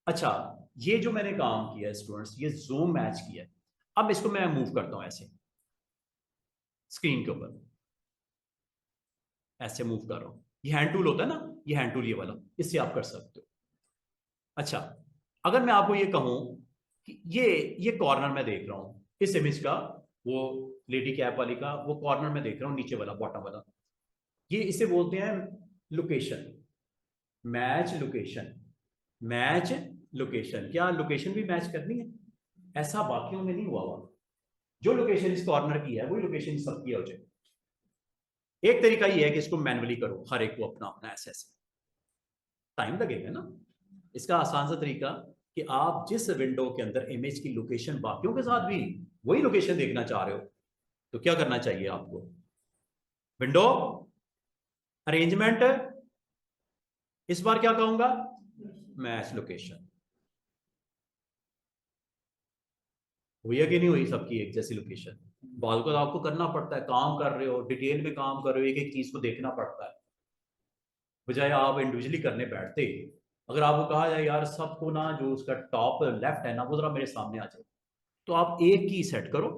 अच्छा, ये जो मैंने काम किया स्टूडेंट्स, ये जूम मैच किया है। अब इसको मैं मूव करता हूं ऐसे स्क्रीन के ऊपर, ऐसे मूव कर रहा हूं। ये हैंड टूल होता है ना, ये हैंड टूल ये वाला, इससे आप कर सकते हो। अच्छा, अगर मैं आपको ये कहूं कि ये कॉर्नर में देख रहा हूं इस इमेज का, वो लेडी कैप वाली का वो कॉर्नर में देख रहा हूं, नीचे वाला बॉटम वाला, ये इसे बोलते हैं location, match location, match location. क्या लोकेशन भी मैच करनी है? ऐसा बाकियों में नहीं हुआ हुआ, जो लोकेशन इस कॉर्नर की है वही लोकेशन सबकी हो जाए। एक तरीका ये है कि इसको मैनुअली करो, हर एक को अपना अपना ऐसे ऐसे, टाइम लगेगा ना। इसका आसान सा तरीका कि आप जिस विंडो के अंदर इमेज की लोकेशन बाकियों के साथ भी वही लोकेशन देखना चाह रहे हो, तो क्या करना चाहिए आपको, विंडो, अरेंजमेंट, इस बार क्या कहूंगा, मैच लोकेशन। हुई है कि नहीं हुई सबकी एक जैसी लोकेशन? बाल को तो आपको करना पड़ता है, काम कर रहे हो, डिटेल में काम कर रहे हो, एक एक चीज को देखना पड़ता है, बजाय आप इंडिविजुअली करने बैठते। अगर आपको कहा जाए यार सबको ना जो उसका टॉप लेफ्ट है ना वो जरा मेरे सामने आ जाए, तो आप एक की सेट करो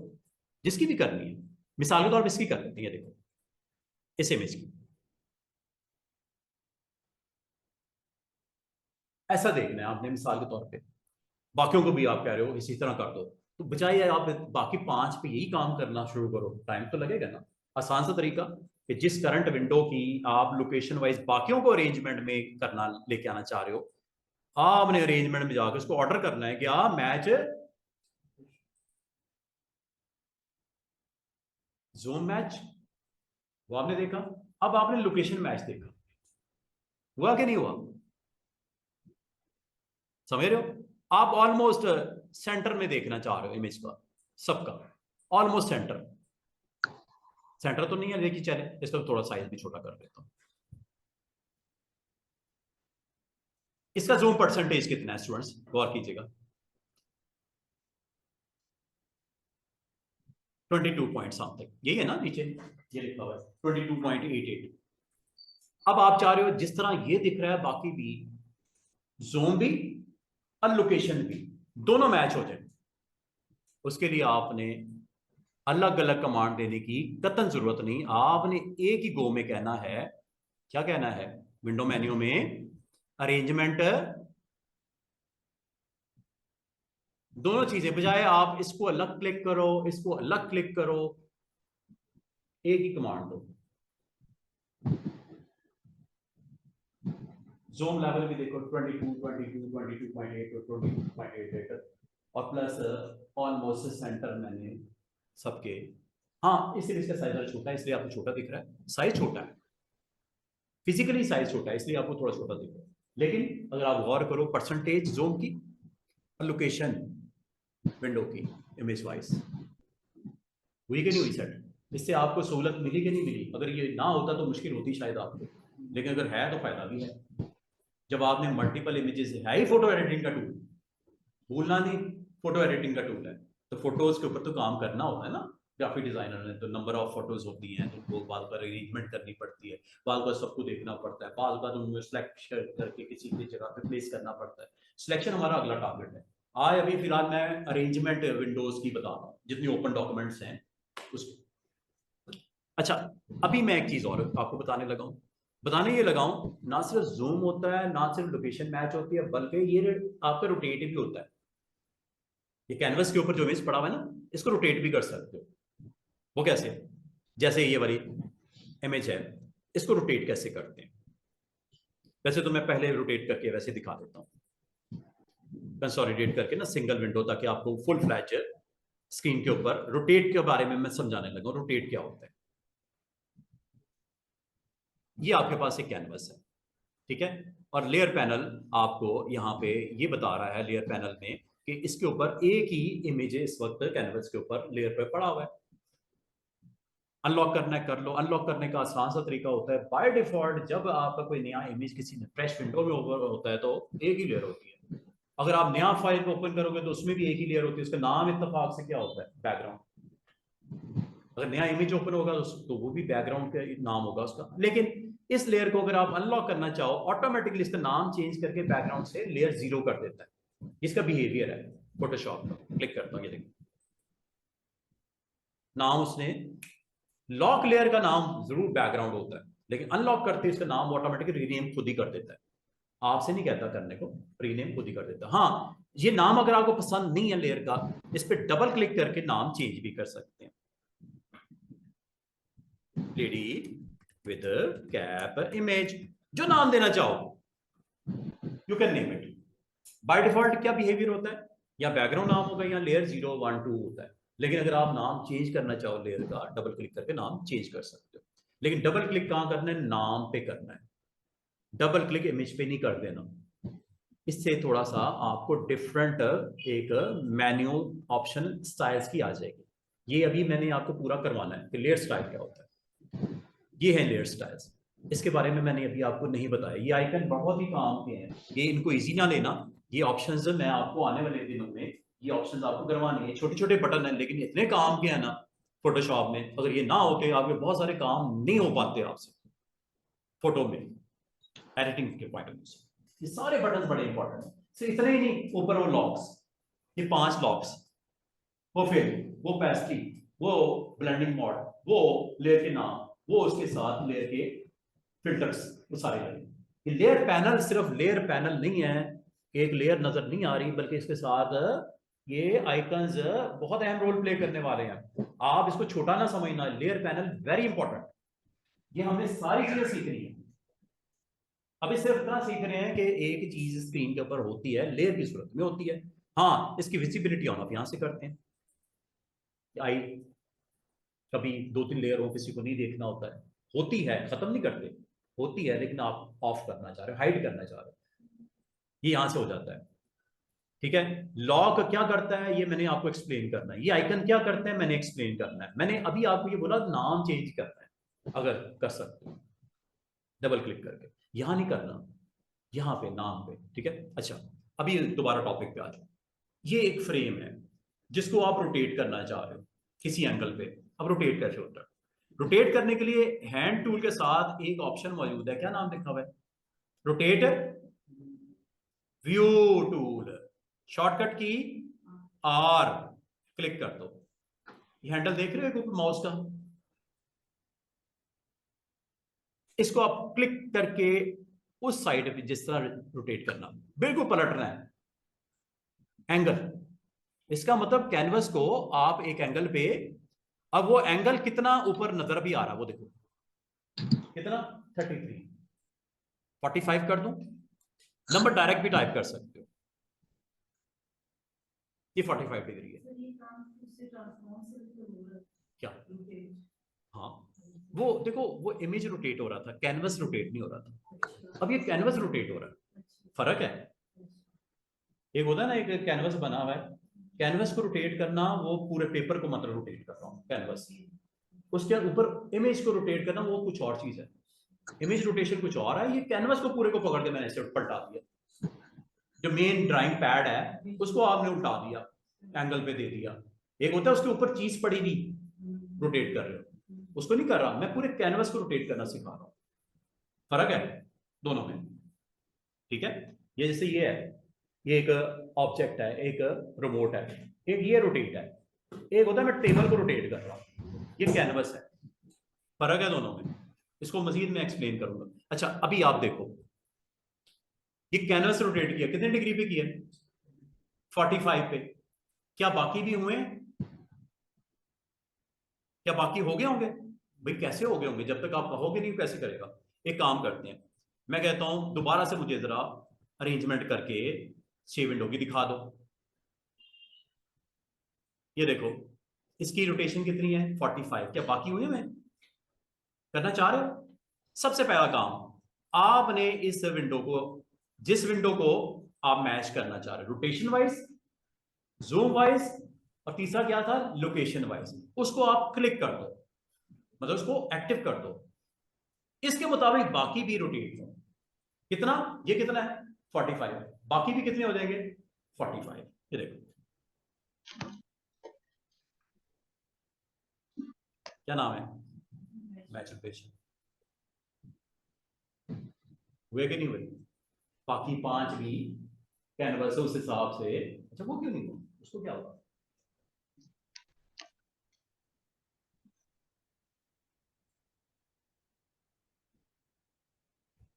जिसकी भी करनी है। मिसाल के तौर पर इसकी कर लेते हैं, देखो इस इमेज की, ऐसा देखना है आपने मिसाल के तौर पे, बाकियों को भी आप कह रहे हो इसी तरह कर दो, तो बजाय आप बाकी 5 पे यही काम करना शुरू करो, टाइम तो लगेगा ना। आसान सा तरीका कि जिस करंट विंडो की आप लोकेशन वाइज बाकियों को अरेंजमेंट में करना लेके आना चाह रहे हो, आपने अरेंजमेंट में जाकर उसको ऑर्डर करना है कि आप मैच जूम मैच, वो आपने देखा। अब आपने लोकेशन मैच देखा, हुआ कि नहीं हुआ, समझ रहे हो? आप ऑलमोस्ट सेंटर में देखना चाह रहे हो इमेज का, सबका ऑलमोस्ट सेंटर, सेंटर तो नहीं है, देखिए चले इसका थोड़ा साइज भी छोटा कर देता हूं। इसका जूम परसेंटेज कितना है स्टूडेंट्स, गौर कीजिएगा, 22 पॉइंट समथिंग, यही है ना नीचे ये लिखा हुआ है 22.88। अब आप चाह रहे हो जिस तरह ये दिख रहा है बाकी भी जूम भी और लोकेशन भी दोनों मैच हो जाए, उसके लिए आपने अलग अलग कमांड देने की कतई जरूरत नहीं, आपने एक ही गो में कहना है। क्या कहना है, विंडो मेन्यू में अरेंजमेंट, दोनों चीजें, बजाय आप इसको अलग क्लिक करो इसको अलग क्लिक करो, एक ही कमांड दो। जूम लेवल भी देखो 22 22 22.8 और 22.88 और प्लस ऑलमोस्ट सेंटर मैंने सबके। हाँ, इसलिए इसका साइज छोटा है, इसलिए आपको छोटा दिख रहा है, साइज छोटा है, फिजिकली साइज छोटा है इसलिए आपको थोड़ा छोटा दिख रहा है। लेकिन अगर आप गौर करो परसेंटेज जूम की और लोकेशन विंडो की इमेज वाइज हुई कि नहीं हुई सेट, इससे आपको सहूलत मिली कि नहीं मिली? अगर ये ना होता तो मुश्किल होती शायद आपको, लेकिन अगर है तो फायदा भी है। जब आपने मल्टीपल इमेजेस है ही फोटो एडिटिंग का टूल, भूलना नहीं, फोटो एडिटिंग का टूल है, तो फोटोज के ऊपर तो काम करना होता है ना। ग्राफिक डिजाइनर ने तो नंबर ऑफ फोटोज होती हैं, तो वो बाल पर अरेंजमेंट करनी पड़ती है, बाल पर सबको देखना पड़ता है, बाल का उनमें सिलेक्ट करके किसी की जगह पे प्लेस करना पड़ता है। सिलेक्शन हमारा अगला टारगेट है। आज अभी फिलहाल मैं अरेंजमेंट विंडोज की बता रहा हूँ, जितनी ओपन डॉक्यूमेंट्स हैं उस। अच्छा, अभी मैं एक चीज और आपको बताने ये लगाऊं, ना सिर्फ जूम होता है, ना सिर्फ लोकेशन मैच होती है, बल्कि ये आपका रोटेट भी होता है। ये कैनवस के ऊपर जो इमेज पड़ा हुआ है ना, इसको रोटेट भी कर सकते हो। वो कैसे? जैसे ये वाली इमेज है, इसको रोटेट कैसे करते हैं? वैसे तो मैं पहले रोटेट करके वैसे दिखा देता हूँ, कंसोलिडेट करके ना सिंगल विंडो, ताकि आपको फुल फ्लैश स्क्रीन के ऊपर रोटेट के बारे में मैं समझाने लगा। रोटेट क्या होता है? ये आपके पास एक कैनवस है, ठीक है, और लेयर पैनल आपको यहाँ पे ये बता रहा है लेयर पैनल में कि इसके ऊपर एक ही इमेज इस वक्त कैनवस के ऊपर लेयर पे पड़ा हुआ है। अनलॉक करना है कर लो। अनलॉक करने का आसान सा तरीका होता है, बाय डिफॉल्ट जब आपका कोई नया इमेज किसी फ्रेश विंडो में ओवर होता है तो एक ही लेयर होती है। अगर आप नया फाइल को ओपन करोगे तो उसमें भी एक ही लेयर होती है। उसका नाम इत्तेफाक से क्या होता है? बैकग्राउंड। अगर नया इमेज ओपन होगा तो वो भी बैकग्राउंड का नाम होगा उसका। लेकिन इस लेयर को अगर आप अनलॉक करना चाहो, ऑटोमेटिकली इसका नाम चेंज करके बैकग्राउंड से लेयर 0 कर देता है। इसका बिहेवियर है फोटोशॉप का। क्लिक करता हूं, ये देखिए नाम उसने, लॉक लेयर का नाम जरूर बैकग्राउंड होता है, लेकिन अनलॉक करते ही इसका नाम ऑटोमेटिकली रीनेम खुद ही कर देता है। आपसे नहीं कहता करने को, रीनेम खुद ही कर देता है। हाँ, ये नाम अगर आपको पसंद नहीं है लेयर का, इस पर डबल क्लिक करके नाम चेंज भी कर सकते हैं। लेडी विद कैप इमेज, जो नाम देना चाहो you can name it. By default क्या बिहेवियर होता है? या बैकग्राउंड नाम होगा या लेयर 0 1 2 होता है। लेकिन अगर आप नाम चेंज करना चाहो लेयर का, डबल क्लिक करके नाम चेंज कर सकते हो। लेकिन डबल क्लिक कहां करना है? नाम पे करना है, डबल क्लिक इमेज पे नहीं कर देना। इससे थोड़ा सा आपको डिफरेंट एक मेन्यू ऑप्शन स्टाइल्स की आ जाएगी। ये अभी मैंने आपको पूरा करवाना है कि लेयर स्टाइल क्या होता है। ये है लेयर स्टाइल्स, इसके बारे में मैंने अभी आपको नहीं बताया। ये आइकन बहुत ही काम के हैं, ये इनको इजी ना लेना। ये ऑप्शंस मैं आपको आने वाले दिनों में ये ऑप्शंस आपको करवाने हैं। छोटे छोटे बटन हैं लेकिन इतने काम के हैं ना फोटोशॉप में, अगर ये ना होते आपके बहुत सारे काम नहीं हो पाते आपसे फोटो में एडिटिंग के पॉइंट ऑफ व्यू से। ये सारे बटन बड़े इंपॉर्टेंट हैं। सिर्फ इतने ही नहीं, ऊपर वो लॉक्स, ये 5 लॉक्स, वो फिर वो पेस्ट्री, वो ब्लेंडिंग मोड, वो लेयर के नाम, वो उसके साथ लेयर के फिल्टर्स, वो सारे लगे। ये लेयर पैनल सिर्फ लेयर पैनल नहीं है, एक लेयर नजर नहीं आ रही, बल्कि इसके साथ ये आइकन्स बहुत अहम रोल प्ले करने वाले हैं। आप इसको छोटा ना समझना, लेयर पैनल वेरी इंपॉर्टेंट। ये हमने सारी चीजें सीखनी है। अभी सिर्फ इतना सीख रहे हैं कि एक चीज स्क्रीन के ऊपर होती है, लेयर की सूरत में होती है। हाँ, इसकी विजिबिलिटी ऑन ऑफ यहां से करते हैं। आई कभी 2 3 लेयर हो, किसी को नहीं देखना होता है, होती है, खत्म नहीं करते, होती है, लेकिन आप ऑफ करना चाह रहे हो, हाइड करना चाह रहे हो, ये यहां से हो जाता है। ठीक है, लॉक क्या करता है ये मैंने आपको एक्सप्लेन करना है। ये आइकन क्या करते हैं मैंने एक्सप्लेन करना है। मैंने अभी आपको ये बोला नाम चेंज करना है, अगर कर सकते हो डबल क्लिक करके, यहां नहीं करना, यहां पे नाम पे। ठीक है, अच्छा अभी दोबारा टॉपिक पे आ जाओ। ये एक फ्रेम है जिसको आप रोटेट करना चाह रहे हो किसी एंगल पे। अब रोटेट कैसे होता है? रोटेट करने के लिए हैंड टूल के साथ एक ऑप्शन मौजूद है, क्या नाम लिखा हुआ है? रोटेट व्यू टूल, शॉर्टकट की आर, क्लिक कर दो। ये हैंडल देख रहे हो माउस का? इसको आप क्लिक करके उस साइड पे जिस तरह रोटेट करना, बिल्कुल पलटना है एंगल। इसका मतलब कैनवस को आप एक एंगल पे, अब वो एंगल कितना ऊपर नजर भी आ रहा है, वो देखो कितना, 33, 45 कर दूं, नंबर डायरेक्ट भी टाइप कर सकते हो। ये 45 डिग्री है क्या? हाँ, वो देखो वो इमेज रोटेट हो रहा था, कैनवस रोटेट नहीं हो रहा था। अब ये कैनवस रोटेट हो रहा है, फर्क है। एक होता है ना, एक कैनवस बना हुआ है, कैनवस को रोटेट करना, वो पूरे पेपर को मतलब रोटेट कर रहा हूँ कैनवस, उसके ऊपर इमेज को रोटेट करना वो कुछ और चीज है। इमेज रोटेशन कुछ और है, ये कैनवस को पूरे को पकड़ के मैंने ऐसे पलटा दिया। जो मेन ड्राइंग पैड है उसको आपने उल्टा दिया, एंगल पे दे दिया। एक होता है उसके ऊपर चीज पड़ी हुई, रोटेट कर रहे हो, उसको नहीं कर रहा मैं, पूरे कैनवस को रोटेट करना सिखा रहा हूं। फर्क है दोनों में, ठीक है। ये जैसे ये है, ये एक ऑब्जेक्ट है, एक रोबोट है, एक ये रोटेट है, एक होता है मैं टेबल को रोटेट कर रहा हूं, ये कैनवस है। फर्क है दोनों में, इसको मजीद मैं एक्सप्लेन करूंगा। अच्छा अभी आप देखो, ये कैनवस रोटेट किया, कितने डिग्री पे किया? 45 पे। क्या बाकी भी हुए हैं? क्या बाकी हो गए होंगे? भाई कैसे हो गए होंगे, जब तक आप कहोगे नहीं कैसे करेगा। एक काम करते हैं, मैं कहता हूं दोबारा से मुझे जरा अरेंजमेंट करके 6 विंडो की दिखा दो। ये देखो, इसकी रोटेशन कितनी है? 45। क्या बाकी हुए हैं? करना चाह रहे हो? सबसे पहला काम, आपने इस विंडो को, जिस विंडो को आप मैच करना चाह रहे हो रोटेशन वाइज, जूम वाइज, और तीसरा क्या था लोकेशन वाइज, उसको आप क्लिक कर दो, मतलब उसको एक्टिव कर दो। इसके मुताबिक बाकी भी रोटेट हो। कितना? ये कितना है? 45। बाकी भी कितने हो जाएंगे? 45। ये देखो, क्या नाम है? Match rotation. हुए कि नहीं हुए? बाकी 5 भी कैनवस उस हिसाब से। अच्छा वो क्यों नहीं हुआ, उसको क्या हुआ?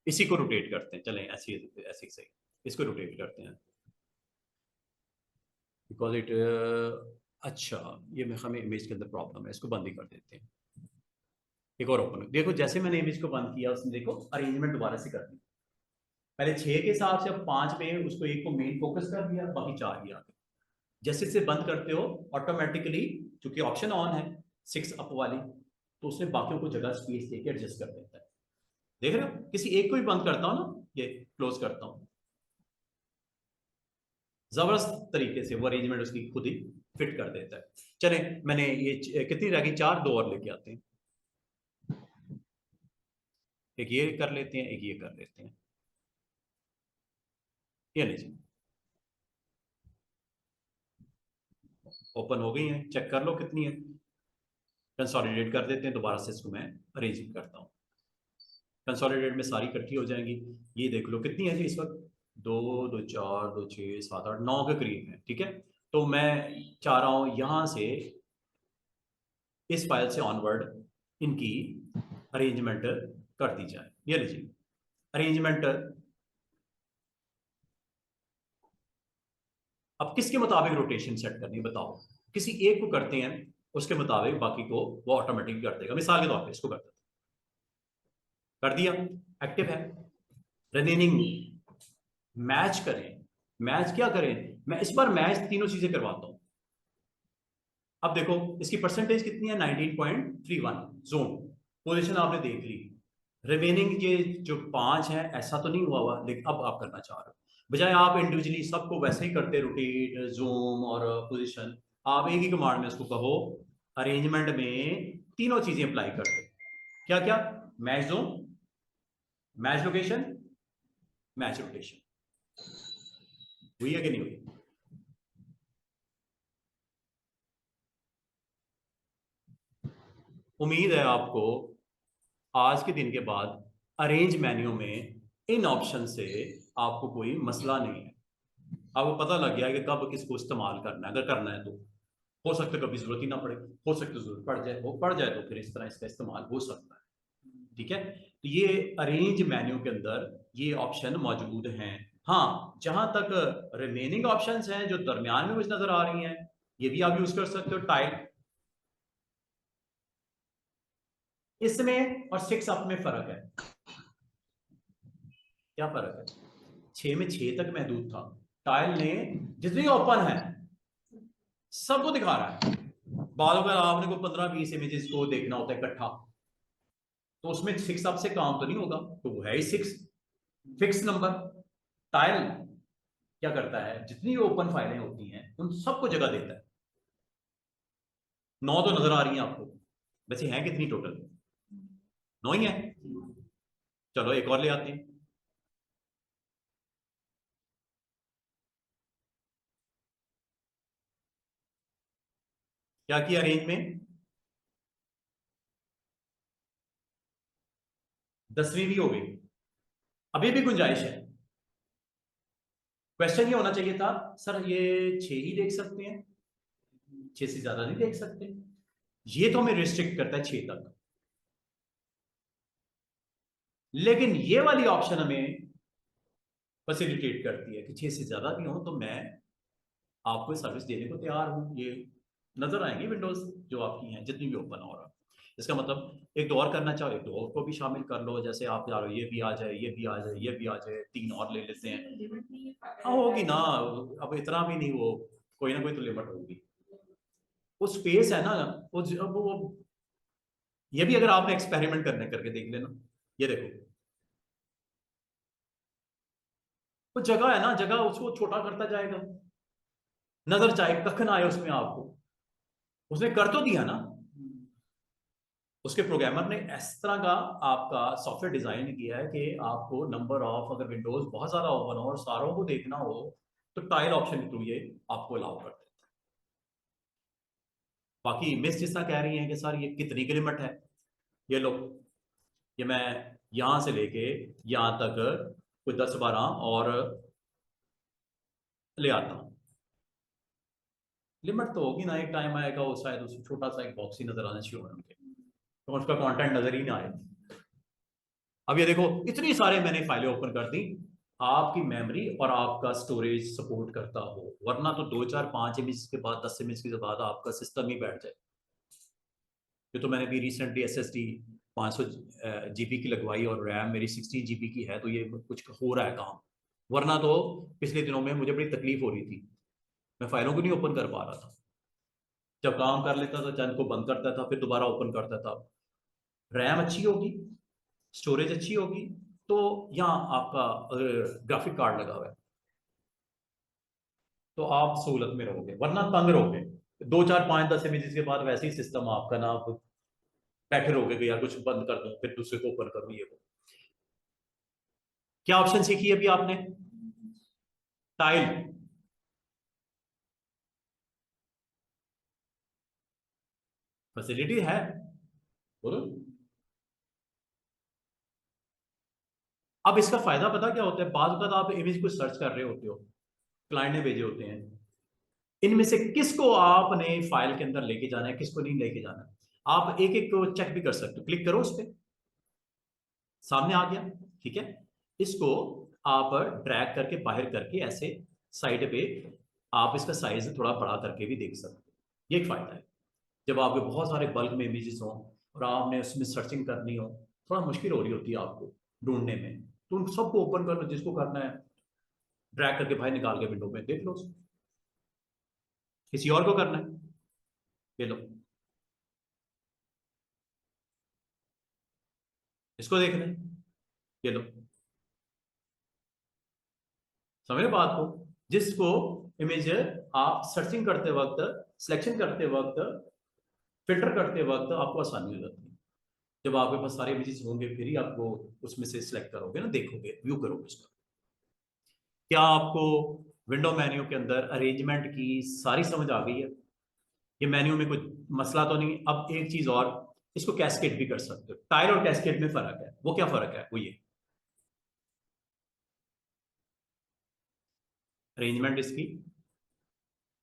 इसी को रोटेट करते हैं, चलें ऐसी ऐसी सही, इसको रोटेट करते हैं बिकॉज इट, अच्छा ये मैं, हमें इमेज के अंदर प्रॉब्लम है, इसको बंद ही कर देते हैं। एक और ओपन देखो, जैसे मैंने इमेज को बंद किया उसने देखो अरेंजमेंट दोबारा से कर दी। पहले 6 के हिसाब से, अब 5 पे उसको एक को मेन फोकस कर दिया, बाकी 4 ही आ गए। जैसे इसे बंद करते हो ऑटोमेटिकली, चूंकि ऑप्शन ऑन है 6 अप वाली, तो उसने बाकियों को जगह स्पेस देके एडजस्ट कर देता है। देख रहे हो, किसी एक को भी बंद करता हूं ना, ये क्लोज करता हूं, जबरदस्त तरीके से वो अरेंजमेंट उसकी खुद ही फिट कर देता है। चले, मैंने ये कितनी रह गई? 4, 2 और लेके आते हैं। एक ये कर लेते हैं, एक ये कर लेते हैं। ये लीजिए, ओपन हो गई है, चेक कर लो कितनी है। कंसोलिडेट कर देते हैं, दोबारा से इसको मैं अरेंज करता हूँ। कंसोलिडेट में सारी इकट्ठी हो जाएंगी। ये देख लो कितनी है जी इस वक्त, 2, 2, 4, 2, 6, 7, 8, 9 के करीब है, ठीक है। तो मैं चाह रहा हूं यहां से, इस फाइल से ऑनवर्ड इनकी अरेंजमेंट कर दी जाए। ये लीजिए अरेंजमेंट। अब किसके मुताबिक रोटेशन सेट करनी है बताओ? किसी एक को करते हैं, उसके मुताबिक बाकी को वो ऑटोमेटिक कर देगा। मिसाल के तौर पे इसको कर देते, कर दिया, एक्टिव है। रिमेनिंग मैच करें। मैच क्या करें? मैं इस बार मैच तीनों चीजें करवाता हूं। अब देखो इसकी परसेंटेज कितनी है? 19.31। जोन पोजीशन आपने देख ली। रिमेनिंग ये जो 5 है ऐसा तो नहीं हुआ हुआ, लेकिन अब आप करना चाह रहे हो, बजाय आप इंडिविजुअली सबको वैसे ही करते रोटेट जूम और पोजीशन, आप एक ही कमांड में उसको कहो अरेंजमेंट में तीनों चीजें अप्लाई कर दो। क्या क्या? Match zone, match location, match rotation. हुई है कि नहीं हुई? उम्मीद है आपको आज के दिन के बाद अरेंज मेन्यू में इन ऑप्शन से आपको कोई मसला नहीं है। आपको पता लग गया है कि कब किसको इस्तेमाल करना है, अगर करना है तो। हो सकता है कभी जरूरत ही ना पड़े, हो सकता है जरूरत पड़ जाए, वो पड़ जाए तो फिर इस तरह इसका इस्तेमाल हो सकता है, ठीक है। तो ये अरेंज मेन्यू के अंदर ये ऑप्शन मौजूद हैं। हाँ, जहां तक रिमेनिंग ऑप्शंस हैं जो दरमियान में मुझे नजर आ रही हैं, ये भी आप यूज कर सकते हो। टाइल, इसमें और 6 अप में फर्क है। क्या फर्क है? 6 में 6 तक महदूद था, टाइल ने जितनी ओपन है सबको दिखा रहा है। बाद अगर आपने को 15-20 इमेजेस को देखना होता है इकट्ठा, तो उसमें 6 अप से काम तो नहीं होगा, तो वो है ही 6 फिक्स नंबर। टाइल क्या करता है, जितनी ओपन फाइलें होती हैं उन सबको जगह देता है। 9 तो नजर आ रही हैं आपको, वैसे हैं कितनी टोटल? 9 ही है। चलो एक और ले आते हैं। क्या किया रेंज में? 10वीं भी हो गई, अभी भी गुंजाइश है। क्वेश्चन ये होना चाहिए था सर ये 6 ही देख सकते हैं, 6 से ज्यादा नहीं देख सकते। ये तो हमें रिस्ट्रिक्ट करता है 6 तक, लेकिन ये वाली ऑप्शन हमें फैसिलिटेट करती है कि 6 से ज्यादा भी हो तो मैं आपको सर्विस देने को तैयार हूं। ये नजर आएंगी विंडोज जो आपकी हैं जितनी भी ओपन हो रहा है। इसका मतलब एक तो और करना चाहो, एक तो और को भी शामिल कर लो। जैसे आप जा रहे हो ये भी आ जाए, ये भी आ जाए, ये भी आ जाए, 3 और ले लेते हैं। हाँ होगी ना, अब इतना भी नहीं, वो कोई ना कोई तो लिमिट होगी। वो स्पेस है ना, वो ये भी अगर आपने एक्सपेरिमेंट करके देख लेना। ये देखो, वो जगह है ना, जगह उसको छोटा करता जाएगा, नजर चाहे कख ना आए उसमें आपको। उसने कर तो दिया ना, उसके प्रोग्रामर ने इस तरह का आपका सॉफ्टवेयर डिजाइन किया है कि आपको नंबर ऑफ, अगर विंडोज बहुत ज्यादा ओपन हो और सारों को देखना हो तो टाइल ऑप्शन के थ्रू ये आपको अलाउ करते हैं। बाकी मिस जिस तरह कह रही है कि सर ये कितनी की लिमिट है, ये लो, ये मैं यहां से लेके यहां तक कोई 10-12 और ले आता हूं। लिमिट तो होगी ना, एक टाइम आएगा वो शायद उसमें छोटा सा एक बॉक्स ही नजर आना चाहिए उनके, तो उसका कंटेंट नजर ही ना आए। अब ये देखो, इतनी सारे मैंने फाइलें ओपन कर दी, आपकी मेमोरी और आपका स्टोरेज सपोर्ट करता हो, वरना तो 2 4 5 इमेज के बाद 10 इमेज के बाद आपका सिस्टम ही बैठ जाए। ये तो मैंने भी रिसेंटली SSD 500 GB की लगवाई और रैम मेरी 16 GB की है, तो ये कुछ हो रहा है काम। वरना तो पिछले दिनों में मुझे बड़ी तकलीफ हो रही थी, मैं फाइलों को नहीं ओपन कर पा रहा था। जब काम कर लेता था चैनल को बंद करता था, फिर दोबारा ओपन करता था। रैम अच्छी होगी, स्टोरेज अच्छी होगी, तो यहाँ आपका ग्राफिक कार्ड लगा हुआ है तो आप सहूलत में रहोगे, वरना तंग रहोगे। 2 4 5 10 इमेजेस के बाद वैसे ही सिस्टम आपका ना, आप बैठे रहोगे कि यार कुछ बंद कर दूं फिर दूसरे को ओपन करूं, ये वो। क्या ऑप्शन सीखी अभी आपने? टाइल। फैसिलिटी है, बोलो। अब इसका फायदा पता क्या होता है, बाद का आप इमेज को सर्च कर रहे होते हो, क्लाइंट ने भेजे होते हैं, इनमें से किसको आपने फाइल के अंदर लेके जाना है, किसको नहीं लेके जाना है, आप एक एक को चेक भी कर सकते हो। क्लिक करो उस पर, सामने आ गया, ठीक है। इसको आप ड्रैग करके बाहर करके ऐसे साइड पे आप इसका साइज थोड़ा बड़ा करके भी देख सकते हो। ये एक फायदा है। जब आपके बहुत सारे बल्क में इमेजेस हो और आपने उसमें सर्चिंग करनी हो, थोड़ा मुश्किल हो रही होती है आपको ढूंढने में, तो उन सबको ओपन कर लो, जिसको करना है ड्रैग करके बाहर निकाल के विंडो में देख लो उसको। किसी और को करना है, ये लो, इसको देखना है, ये लो। समझ बात को, जिसको इमेज आप सर्चिंग करते वक्त, सिलेक्शन करते वक्त, फिल्टर करते वक्त आपको आसानी हो जाती है। जब आपके पास सारे इमेजेस होंगे फिर ही आपको उसमें से सिलेक्ट करोगे ना, देखोगे, व्यू करोगे उसका। क्या आपको विंडो मेन्यू के अंदर अरेंजमेंट की सारी समझ आ गई है? ये मेन्यू में कोई मसला तो नहीं? अब एक चीज और, इसको कैस्केड भी कर सकते हो। टाइल और कैस्केड में फर्क है, वो क्या फर्क है? वो ये अरेंजमेंट इसकी,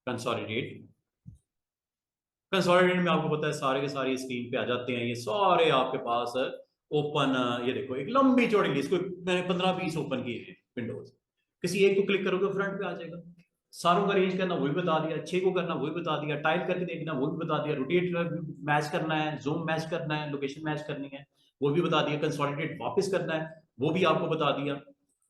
कंसोलिडेट। कंसोलिडेट में आपको पता है सारे के सारे स्क्रीन पे आ जाते हैं, ये सारे आपके पास ओपन। ये देखो एक लंबी चौड़ी लिस्ट, कोई मैंने 15 20 ओपन किए हैं विंडोज, किसी एक को क्लिक करोगे फ्रंट पे आ जाएगा। सारों का रेंज करना वो भी बता दिया, 6 को करना वो भी बता दिया, टाइप करके देखना वो भी बता दिया, रोटेट मैच करना है, जूम मैच करना है, लोकेशन मैच करनी है वो भी बता दिया, कंसोलिडेट वापस करना है वो भी आपको बता दिया।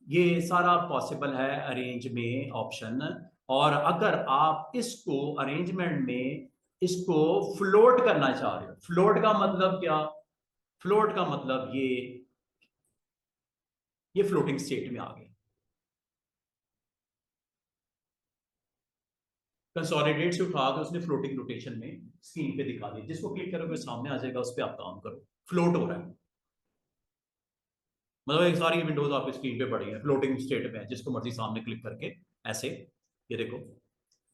ये सारा पॉसिबल है अरेंज में ऑप्शन। और अगर आप इसको अरेंजमेंट में इसको फ्लोट करना चाह रहे हो, फ्लोट का मतलब क्या? फ्लोट का मतलब ये फ्लोटिंग स्टेट में आ गई। कंसोलिडेट से उठा के उसने फ्लोटिंग रोटेशन में स्क्रीन पे दिखा दी, जिसको क्लिक करोगे सामने आ जाएगा, उस पर आप काम करो, फ्लोट हो रहा है। मतलब एक सारी विंडोज आपकी स्क्रीन पे पड़ी है, फ्लोटिंग स्टेट में है, जिसको मर्जी सामने क्लिक करके ऐसे, ये देखो,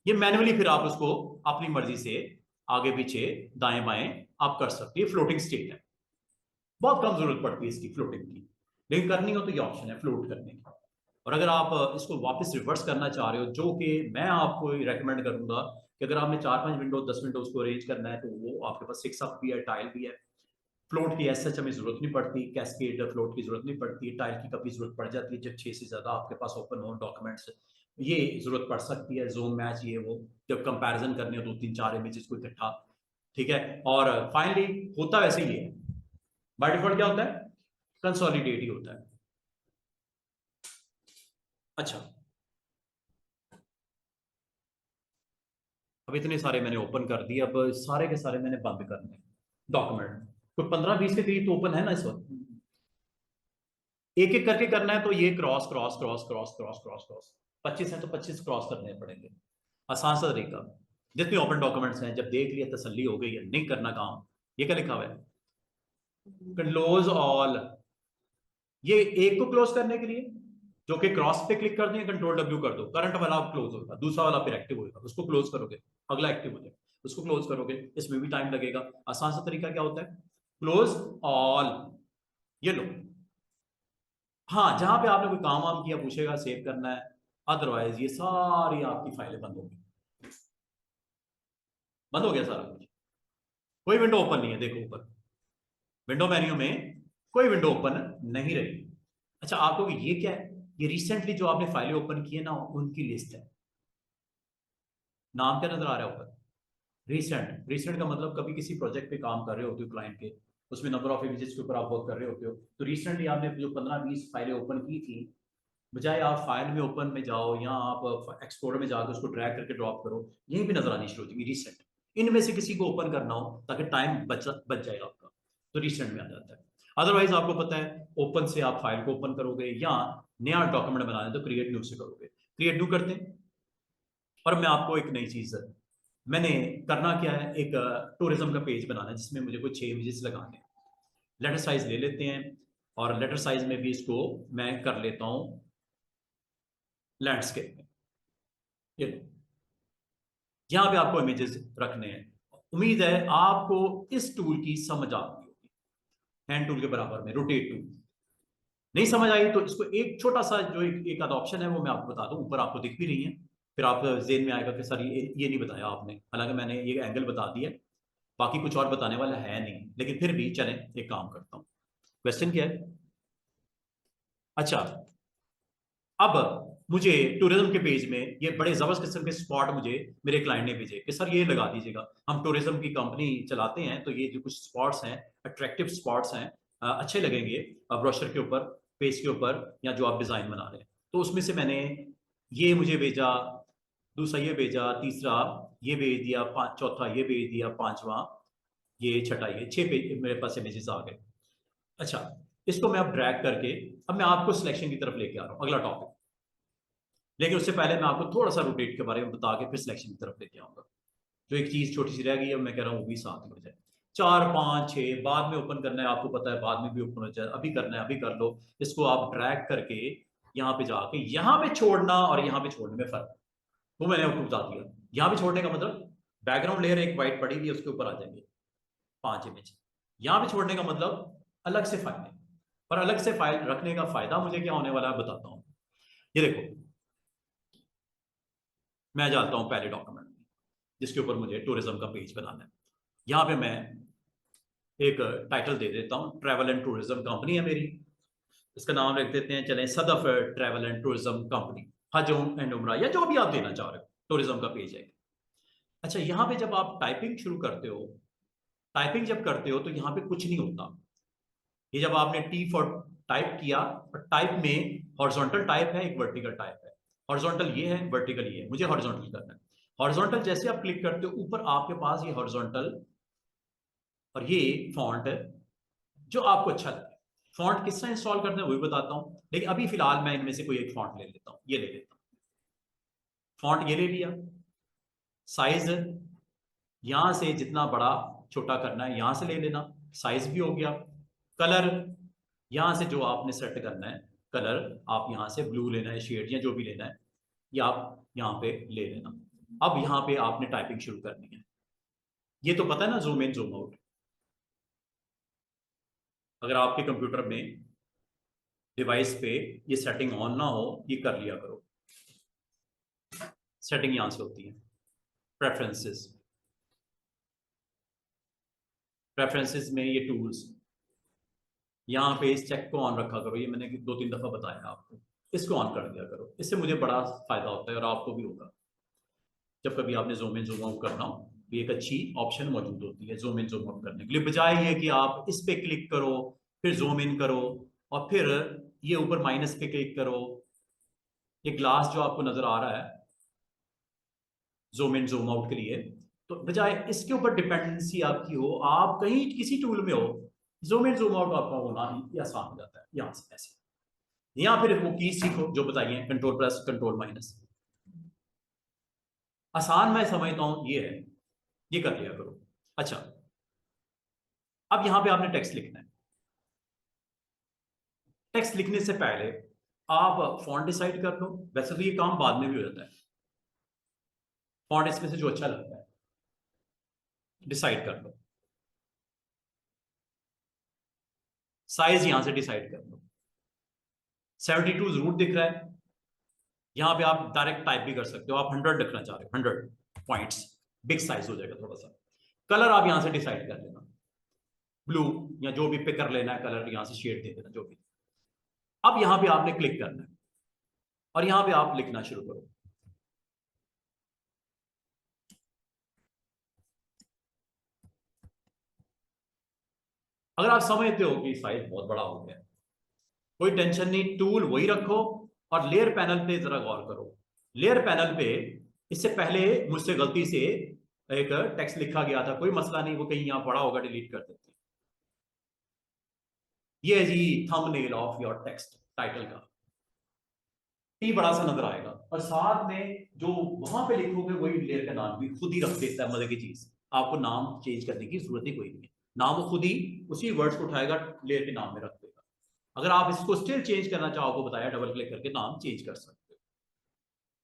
ये मैन्युअली फिर आप उसको अपनी मर्जी से आगे पीछे दाएं बाएं आप कर सकते हैं, फ्लोटिंग स्टेट है, बहुत कम जरूरत पड़ती है इसकी फ्लोटिंग की, लेकिन करनी हो तो ये ऑप्शन है फ्लोट करने की। और अगर आप इसको वापस रिवर्स करना चाह रहे हो, जो कि मैं आपको रेकमेंड करूंगा कि अगर आपने 4-5 विंडो 10 विंडोज को अरेंज करना है तो वो आपके पास 6 अप भी है, टाइल भी है। फ्लोट की एज सच हमें जरूरत नहीं पड़ती, कैस्केड फ्लोट की जरूरत नहीं पड़ती, टाइल की कभी जरूरत पड़ जाती है जब 6 से ज्यादा आपके पास ओपन हो डॉक्यूमेंट्स, ये जरूरत पड़ सकती है, जोन मैच ये वो, जब कंपैरिजन करने हो 2-3-4 इमेजेस को इकट्ठा, ठीक है। और फाइनली होता वैसे ही है, बाय डिफॉल्ट क्या होता है, कंसोलिडेट ही होता है। अच्छा, अब इतने सारे मैंने ओपन कर दिए, अब सारे के सारे मैंने बंद करने डॉक्यूमेंट, कोई 15-20 के करीब तो ओपन है ना इस वक्त, एक एक करके करना है तो ये cross cross cross cross cross cross cross 25 है तो 25 क्रॉस करने पड़ेंगे, आसान सा तरीका। जितने ओपन डॉक्यूमेंट्स हैं जब देख लिया तसल्ली हो गई है, नहीं करना काम, ये क्या लिखा हुआ है, क्लोज ऑल, ये एक को क्लोज करने के लिए जो कि क्रॉस पे क्लिक कर दें, कंट्रोल डब्ल्यू कर दो, करंट वाला क्लोज होगा, दूसरा वाला फिर एक्टिव होगा, उसको क्लोज करोगे अगला एक्टिव हो जाएगा, उसको क्लोज करोगे, इसमें भी टाइम लगेगा। आसान सा तरीका क्या होता है, क्लोज ऑल, ये लो। हाँ, जहां पे आपने कोई काम वाम किया पूछेगा सेव करना है, अदरवाइज ये सारी आपकी फाइलें बंद होगी, बंद हो गया सारा कुछ, कोई विंडो ओपन नहीं है, देखो ऊपर विंडो मेन्यू में कोई विंडो ओपन नहीं रही। अच्छा, आपको ये क्या है, ये रिसेंटली जो आपने फाइलें ओपन की है ना उनकी लिस्ट है, नाम क्या नजर आ रहा है ऊपर, रिसेंट। रिसेंट का मतलब कभी किसी प्रोजेक्ट पे काम कर रहे होते हो क्लाइंट के, उसमें नंबर ऑफ इमेजेस के ऊपर आप वर्क कर रहे होते हो, तो रिसेंटली आपने जो 15-20 फाइलें ओपन की थी, बजाय आप फाइल में ओपन में जाओ या आप एक्सप्लोरर में जाकर उसको ड्रैग करके ड्रॉप करो, यहीं भी नजर आनी शुरू हो जाएगी रिसेंट। इनमें से किसी को ओपन करना हो ताकि टाइम बच जाएगा आपका, तो रिसेंट में आ जाता है। अदरवाइज आपको पता है ओपन से आप फाइल को ओपन करोगे या नया डॉक्यूमेंट बनाना है तो क्रिएट न्यू से करोगे, क्रिएट न्यू करते हैं। और मैं आपको एक नई चीज, मैंने करना क्या है, एक टूरिज्म का पेज बनाना है जिसमें मुझे कुछ 6 इमेजेस लगाने हैं, लेटर साइज ले लेते हैं, और लेटर साइज में भी इसको मैं कर लेता हूं लैंडस्केप में, ये लो, यहां पे आपको इमेजेस रखने हैं। उम्मीद है आपको इस टूल की समझ आ गई होगी, हैंड टूल के बराबर में रोटेट टूल। नहीं समझ आई तो इसको एक छोटा सा जो एक आधा ऑप्शन है वो मैं आपको बता दूं, ऊपर आपको दिख भी रही है, फिर आप जेन में आएगा कि सर ये नहीं बताया आपने, हालांकि मैंने ये एंगल बता दिया, बाकी कुछ और बताने वाला है नहीं, लेकिन फिर भी चलें एक काम करता हूँ। क्वेश्चन क्या है, अच्छा, अब मुझे टूरिज्म के पेज में ये बड़े जबरदस्त किस्म के स्पॉट मुझे मेरे क्लाइंट ने भेजे कि सर ये लगा दीजिएगा, हम टूरिज्म की कंपनी चलाते हैं तो ये जो कुछ स्पॉट्स हैं अट्रैक्टिव स्पॉट्स हैं, अच्छे लगेंगे ब्रोशर के ऊपर, पेज के ऊपर, या जो आप डिजाइन बना रहे हैं। तो उसमें से मैंने ये मुझे भेजा, दूसरा ये भेजा, तीसरा ये भेज दिया, चौथा ये भेज दिया, पांचवा ये, छठा ये, 6 पेज मेरे पास इमेजेस आ गए। अच्छा, इसको मैं अब ड्रैग करके अब मैं आपको सिलेक्शन की तरफ लेके आ रहा हूँ, अगला टॉपिक, लेकिन उससे पहले मैं आपको थोड़ा सा रोटेट के बारे में बता के फिर सिलेक्शन की तरफ लेके आऊंगा। जो एक चीज छोटी सी रह गई है मैं कह रहा हूँ वो भी साथ में हो जाए। 4-5-6 बाद में ओपन करना है, आपको पता है बाद में भी ओपन हो जाए, अभी करना है अभी कर लो। इसको आप ड्रैग करके यहाँ पे जाके यहाँ पे छोड़ना और यहाँ पे छोड़ने में फर्क, वो मैंने आपको बता दिया। यहाँ पे छोड़ने का मतलब बैकग्राउंड लेयर एक वाइट पड़ी हुई है उसके ऊपर आ जाएंगे 5 इमेज, यहाँ पे छोड़ने का मतलब अलग से फाइल, और अलग से फाइल रखने का फायदा मुझे क्या होने वाला है बताता हूँ। ये देखो, मैं जाता हूँ पहले डॉक्यूमेंट में जिसके ऊपर मुझे टूरिज्म का पेज बनाना है, यहाँ पे मैं एक टाइटल दे देता हूँ, ट्रैवल एंड टूरिज्म कंपनी है मेरी, इसका नाम रख देते हैं चलें Sadaf travel and tourism company, हज एंड उमरा या जो भी आप देना चाह रहे हो, टूरिज्म का पेज है। अच्छा, यहाँ पे जब आप टाइपिंग शुरू करते हो, टाइपिंग जब करते हो तो यहाँ पे कुछ नहीं होता, ये जब आपने टी फॉर टाइप किया, और टाइप में हॉरिजॉन्टल टाइप है एक वर्टिकल टाइप है, हॉरिजॉन्टल ये है वर्टिकल ये है, मुझे हॉरिजॉन्टल करना है। हॉरिजॉन्टल जैसे आप क्लिक करते हो ऊपर आपके पास ये हॉरिजॉन्टल और ये फॉन्ट जो आपको अच्छा लगे, फॉन्ट किस तरह इंस्टॉल करना है वो भी बताता हूं, लेकिन अभी फिलहाल मैं इनमें से कोई एक फॉन्ट ले लेता हूं, ये ले लेता हूं, फॉन्ट ये ले लिया, साइज यहां से जितना बड़ा छोटा करना है यहां से ले लेना, साइज भी हो गया। कलर यहां से जो आपने सेट करना है, कलर आप यहां से ब्लू लेना है शेड या जो भी लेना है ये आप यहां पे ले लेना। अब यहां पे आपने टाइपिंग शुरू करनी है, ये तो पता है ना, जूम इन जूम आउट। अगर आपके कंप्यूटर में डिवाइस पे ये सेटिंग ऑन ना हो, ये कर लिया करो। सेटिंग यहां से होती है, प्रेफरेंसेस। प्रेफरेंसेस में ये टूल्स, यहाँ पे इस चेक को ऑन रखा करो। ये मैंने 2-3 दफा बताया आपको, इसको ऑन कर दिया करो। इससे मुझे बड़ा फायदा होता है और आपको भी होगा। जब कभी आपने जूम इन जूम आउट करना हो, तो एक अच्छी ऑप्शन मौजूद होती है जूम इन जूम आउट करने के लिए, बजाय ये कि आप इस पे क्लिक करो, फिर जूम इन करो, और फिर ये ऊपर माइनस पे क्लिक करो। ये ग्लास जो आपको नजर आ रहा है जूम इन जूम आउट के लिए, तो बजाय इसके ऊपर डिपेंडेंसी आपकी हो, आप कहीं किसी टूल में हो, जूम इन जूम आउट आपका होना ये आसान हो जाता है यहां से ऐसे। या फिर वो की सीखो जो बताइए, कंट्रोल प्लस कंट्रोल माइनस। आसान मैं समझता हूं ये है, ये कर लिया करो। अच्छा, अब यहां पे आपने टेक्स्ट लिखना है। टेक्स्ट लिखने से पहले आप फॉन्ट डिसाइड कर लो। वैसे तो ये काम बाद में भी हो जाता है, फॉन्ट इसमें से जो अच्छा लगता है डिसाइड कर लो। साइज यहां से डिसाइड कर लो। 72 रूट दिख रहा है, यहां पे आप डायरेक्ट टाइप भी कर सकते हो। आप 100 लिखना चाह रहे हो, 100 पॉइंट्स, बिग साइज हो जाएगा थोड़ा सा। कलर आप यहां से डिसाइड कर लेना, ब्लू या जो भी पिक कर लेना है कलर, यहां से शेड दे देना जो भी। अब यहां पे आपने क्लिक करना है और यहां पे आप लिखना शुरू करो। अगर आप समझते हो कि साइज बहुत बड़ा हो गया, कोई टेंशन नहीं, टूल वही रखो और लेयर पैनल पे जरा गौर करो। लेयर पैनल पे इससे पहले मुझसे गलती से एक टेक्स्ट लिखा गया था, कोई मसला नहीं, वो कहीं यहां पड़ा होगा, डिलीट कर देते। ये है जी thumbnail of your text, title का टी बड़ा सा नजर आएगा, और साथ में जो वहां पे लिखोगे वही लेयर का नाम भी खुद ही रख देता है। मजे की चीज, आपको नाम चेंज करने की जरूरत ही कोई नहीं है। नाम वो खुद ही उसी वर्ड्स को उठाएगा, लेयर के नाम में रख देगा। अगर आप इसको स्टिल चेंज करना चाहो, को बताया, डबल क्लिक करके नाम चेंज कर सकते हो।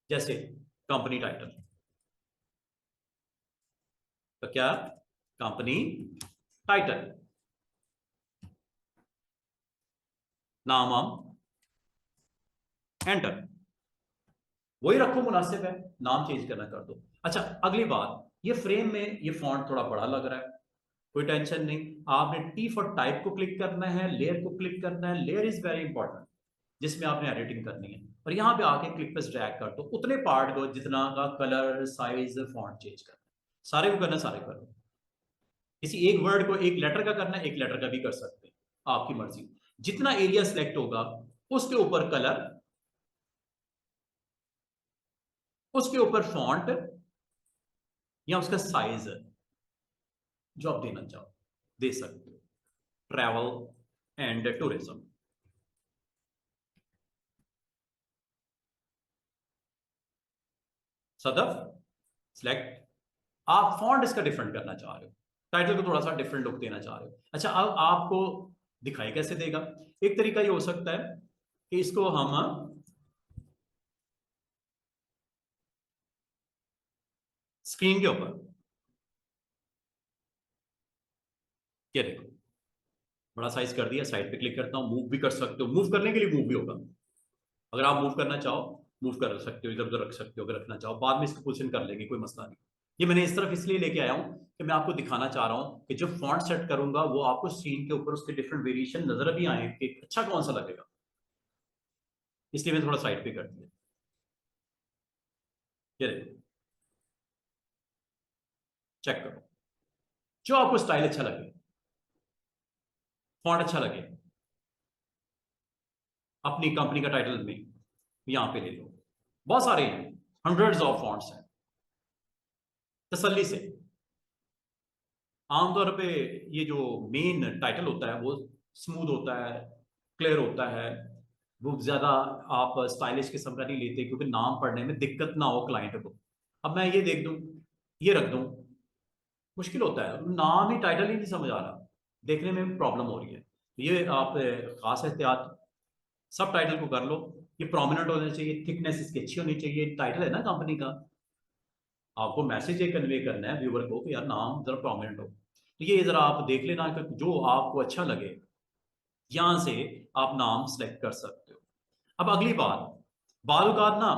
जैसे कंपनी टाइटल, तो क्या, कंपनी टाइटल, नाम हम एंटर, वही रखो, मुनासिब है। नाम चेंज करना कर दो। अच्छा, अगली बात, ये फ्रेम में ये फॉन्ट थोड़ा बड़ा लग रहा है, कोई टेंशन नहीं। आपने टी फॉर टाइप को क्लिक करना है, लेयर को क्लिक करना है। लेयर इज वेरी इंपॉर्टेंट, जिसमें आपने एडिटिंग करनी है, और यहां पे आके क्लिक पे ड्रैग कर दो उतने पार्ट को जितना का कलर साइज फॉन्ट चेंज करना है। सारे को करना, सारे कर लो। किसी एक वर्ड को एक लेटर का करना है, एक लेटर का भी कर सकते हैं, आपकी मर्जी। जितना एरिया सिलेक्ट होगा उसके ऊपर कलर, उसके ऊपर फॉन्ट या उसका साइज जो आप देना चाहो दे सकते हो। ट्रैवल एंड टूरिज्म, सदफ सिलेक्ट। आप फॉन्ट इसका डिफरेंट करना चाह रहे हो, टाइटल को थोड़ा सा डिफरेंट लुक देना चाह रहे हो। अच्छा, अब आपको दिखाई कैसे देगा? एक तरीका ये हो सकता है कि इसको हम स्क्रीन के ऊपर, क्या देखो, बड़ा साइज कर दिया, साइड पे क्लिक करता हूं, मूव भी कर सकते हो, मूव करने के लिए मूव भी होगा। अगर आप मूव करना चाहो मूव कर सकते हो, इधर उधर रख सकते हो अगर रखना चाहो, बाद में इसको पोजिशन कर लेंगे, कोई मसला नहीं। ये मैंने इस तरफ इसलिए लेके आया हूं कि मैं आपको दिखाना चाह रहा हूं कि जब फॉन्ट सेट करूंगा वो आपको स्क्रीन के ऊपर उसके डिफरेंट वेरिएशन नजर भी आए कि अच्छा कौन सा लगेगा, इसलिए मैं थोड़ा साइड पे कर दिया। ये देखो, चेक करो, जो आपको स्टाइल अच्छा लगे, फॉन्ट अच्छा लगे, अपनी कंपनी का टाइटल में यहां पे ले लो। बहुत सारे हैं, हंड्रेड्स ऑफ फॉन्ट्स हैं, तसल्ली से। आमतौर पे ये जो मेन टाइटल होता है वो स्मूथ होता है, क्लियर होता है, वो ज्यादा आप स्टाइलिश किस्म का नहीं लेते, क्योंकि नाम पढ़ने में दिक्कत ना हो क्लाइंट को। अब मैं ये देख दूं, ये रख दूं, मुश्किल होता है, नाम ही टाइटल ही नहीं समझ आ रहा, देखने में प्रॉब्लम हो रही है। ये आप खास एहतियात, सब टाइटल को कर लो। ये प्रोमिनेंट होना चाहिए, थिकनेस इसकी अच्छी होनी चाहिए, टाइटल है ना कंपनी का। आपको मैसेज ये कन्वे करना है व्यूअर को कि यार नाम जरा प्रोमिनेंट हो। तो ये जरा आप देख लेना कि जो आपको अच्छा लगे यहां से आप नाम सेलेक्ट कर सकते हो। अब अगली बात, बालूकात ना,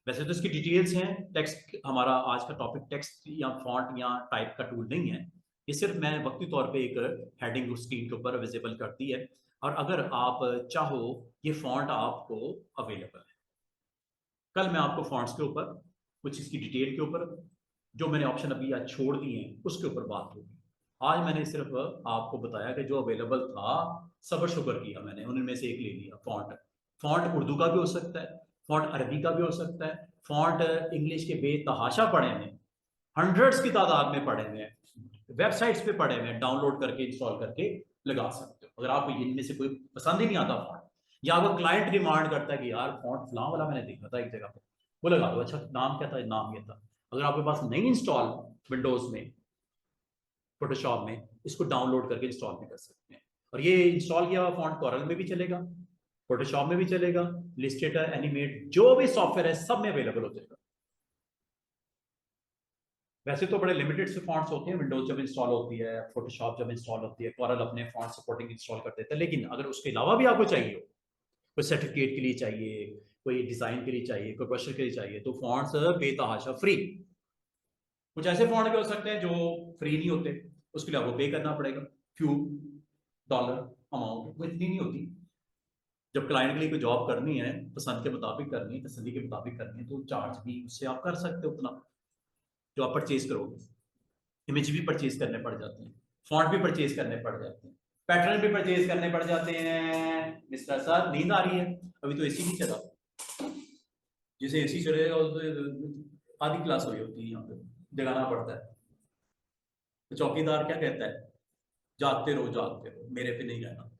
वैसे तो इसकी डिटेल्स हैं, टेक्स्ट हमारा आज का टॉपिक टेक्स्ट या फॉन्ट या टाइप का टूल नहीं है, ये सिर्फ मैं वक्ती तौर पे एक हेडिंग स्क्रीन के ऊपर विजिबल करती है। और अगर आप चाहो ये फॉन्ट आपको अवेलेबल है। कल मैं आपको फॉन्ट्स के ऊपर कुछ इसकी डिटेल के ऊपर जो मैंने ऑप्शन अभी आज छोड़ दिए हैं उसके ऊपर बात होगी। आज मैंने सिर्फ आपको बताया कि जो अवेलेबल था सबर शुगर किया मैंने, उनमें से एक ले लिया फॉन्ट। फॉन्ट उर्दू का भी हो सकता है, फॉन्ट अरबी का भी हो सकता है, फॉन्ट इंग्लिश के बेतहाशा पढ़े हैं, हंड्रेड्स की तादाद में पढ़े हुए हैं, वेबसाइट्स पे पढ़े हुए हैं, डाउनलोड करके इंस्टॉल करके लगा सकते हो। अगर आपको इनमें से कोई पसंद ही नहीं आता फॉन्ट, या अगर क्लाइंट डिमांड करता है कि यार फॉन्ट फलां वाला मैंने देखा था एक जगह पे, वो लगा दो, अच्छा नाम क्या था, नाम ये था। अगर आपके पास नहीं इंस्टॉल विंडोज में, फोटोशॉप में, इसको डाउनलोड करके इंस्टॉल भी कर सकते हैं। और ये इंस्टॉल किया हुआ फॉन्ट कॉरल में भी चलेगा, फोटोशॉप में भी चलेगा, इलस्ट्रेटर, एनिमेट, जो भी सॉफ्टवेयर है सब में अवेलेबल हो जाएगा। वैसे तो बड़े लिमिटेड से फॉन्ट्स होते हैं, विंडोज जब इंस्टॉल होती है, फोटोशॉप जब इंस्टॉल होती है, कॉरल अपने फॉन्ट सपोर्टिंग इंस्टॉल कर देता है। लेकिन अगर उसके अलावा भी आपको चाहिए हो, कोई सर्टिफिकेट के लिए चाहिए, कोई डिजाइन के लिए चाहिए, कोई प्रोफेशनल के लिए चाहिए, तो फॉन्ट्स बेतहाशा फ्री। कुछ ऐसे फॉन्ट भी हो सकते हैं जो फ्री नहीं होते, उसके लिए आपको पे करना पड़ेगा फ्यू डॉलर अमाउंट, वो इतनी नहीं होती। जब क्लाइंट के लिए कोई जॉब करनी है, पसंद के मुताबिक करनी है, तसल्ली के मुताबिक करनी है, तो चार्ज भी उससे आप कर सकते हो उतना जो आप परचेज करोगे। इमेज भी परचेज करने पड़ जाते हैं, फॉन्ट भी परचेज करने पड़ जाते हैं, पैटर्न भी परचेज करने पड़ जाते हैं। मिस्टर सर नींद आ रही है, अभी तो एसी नहीं चला, जिसे एसी चलेगा आधी क्लास हुई होती है, यहाँ पे जगाना पड़ता है। तो चौकीदार क्या कहता है, जागते रहो, मेरे पे नहीं रहना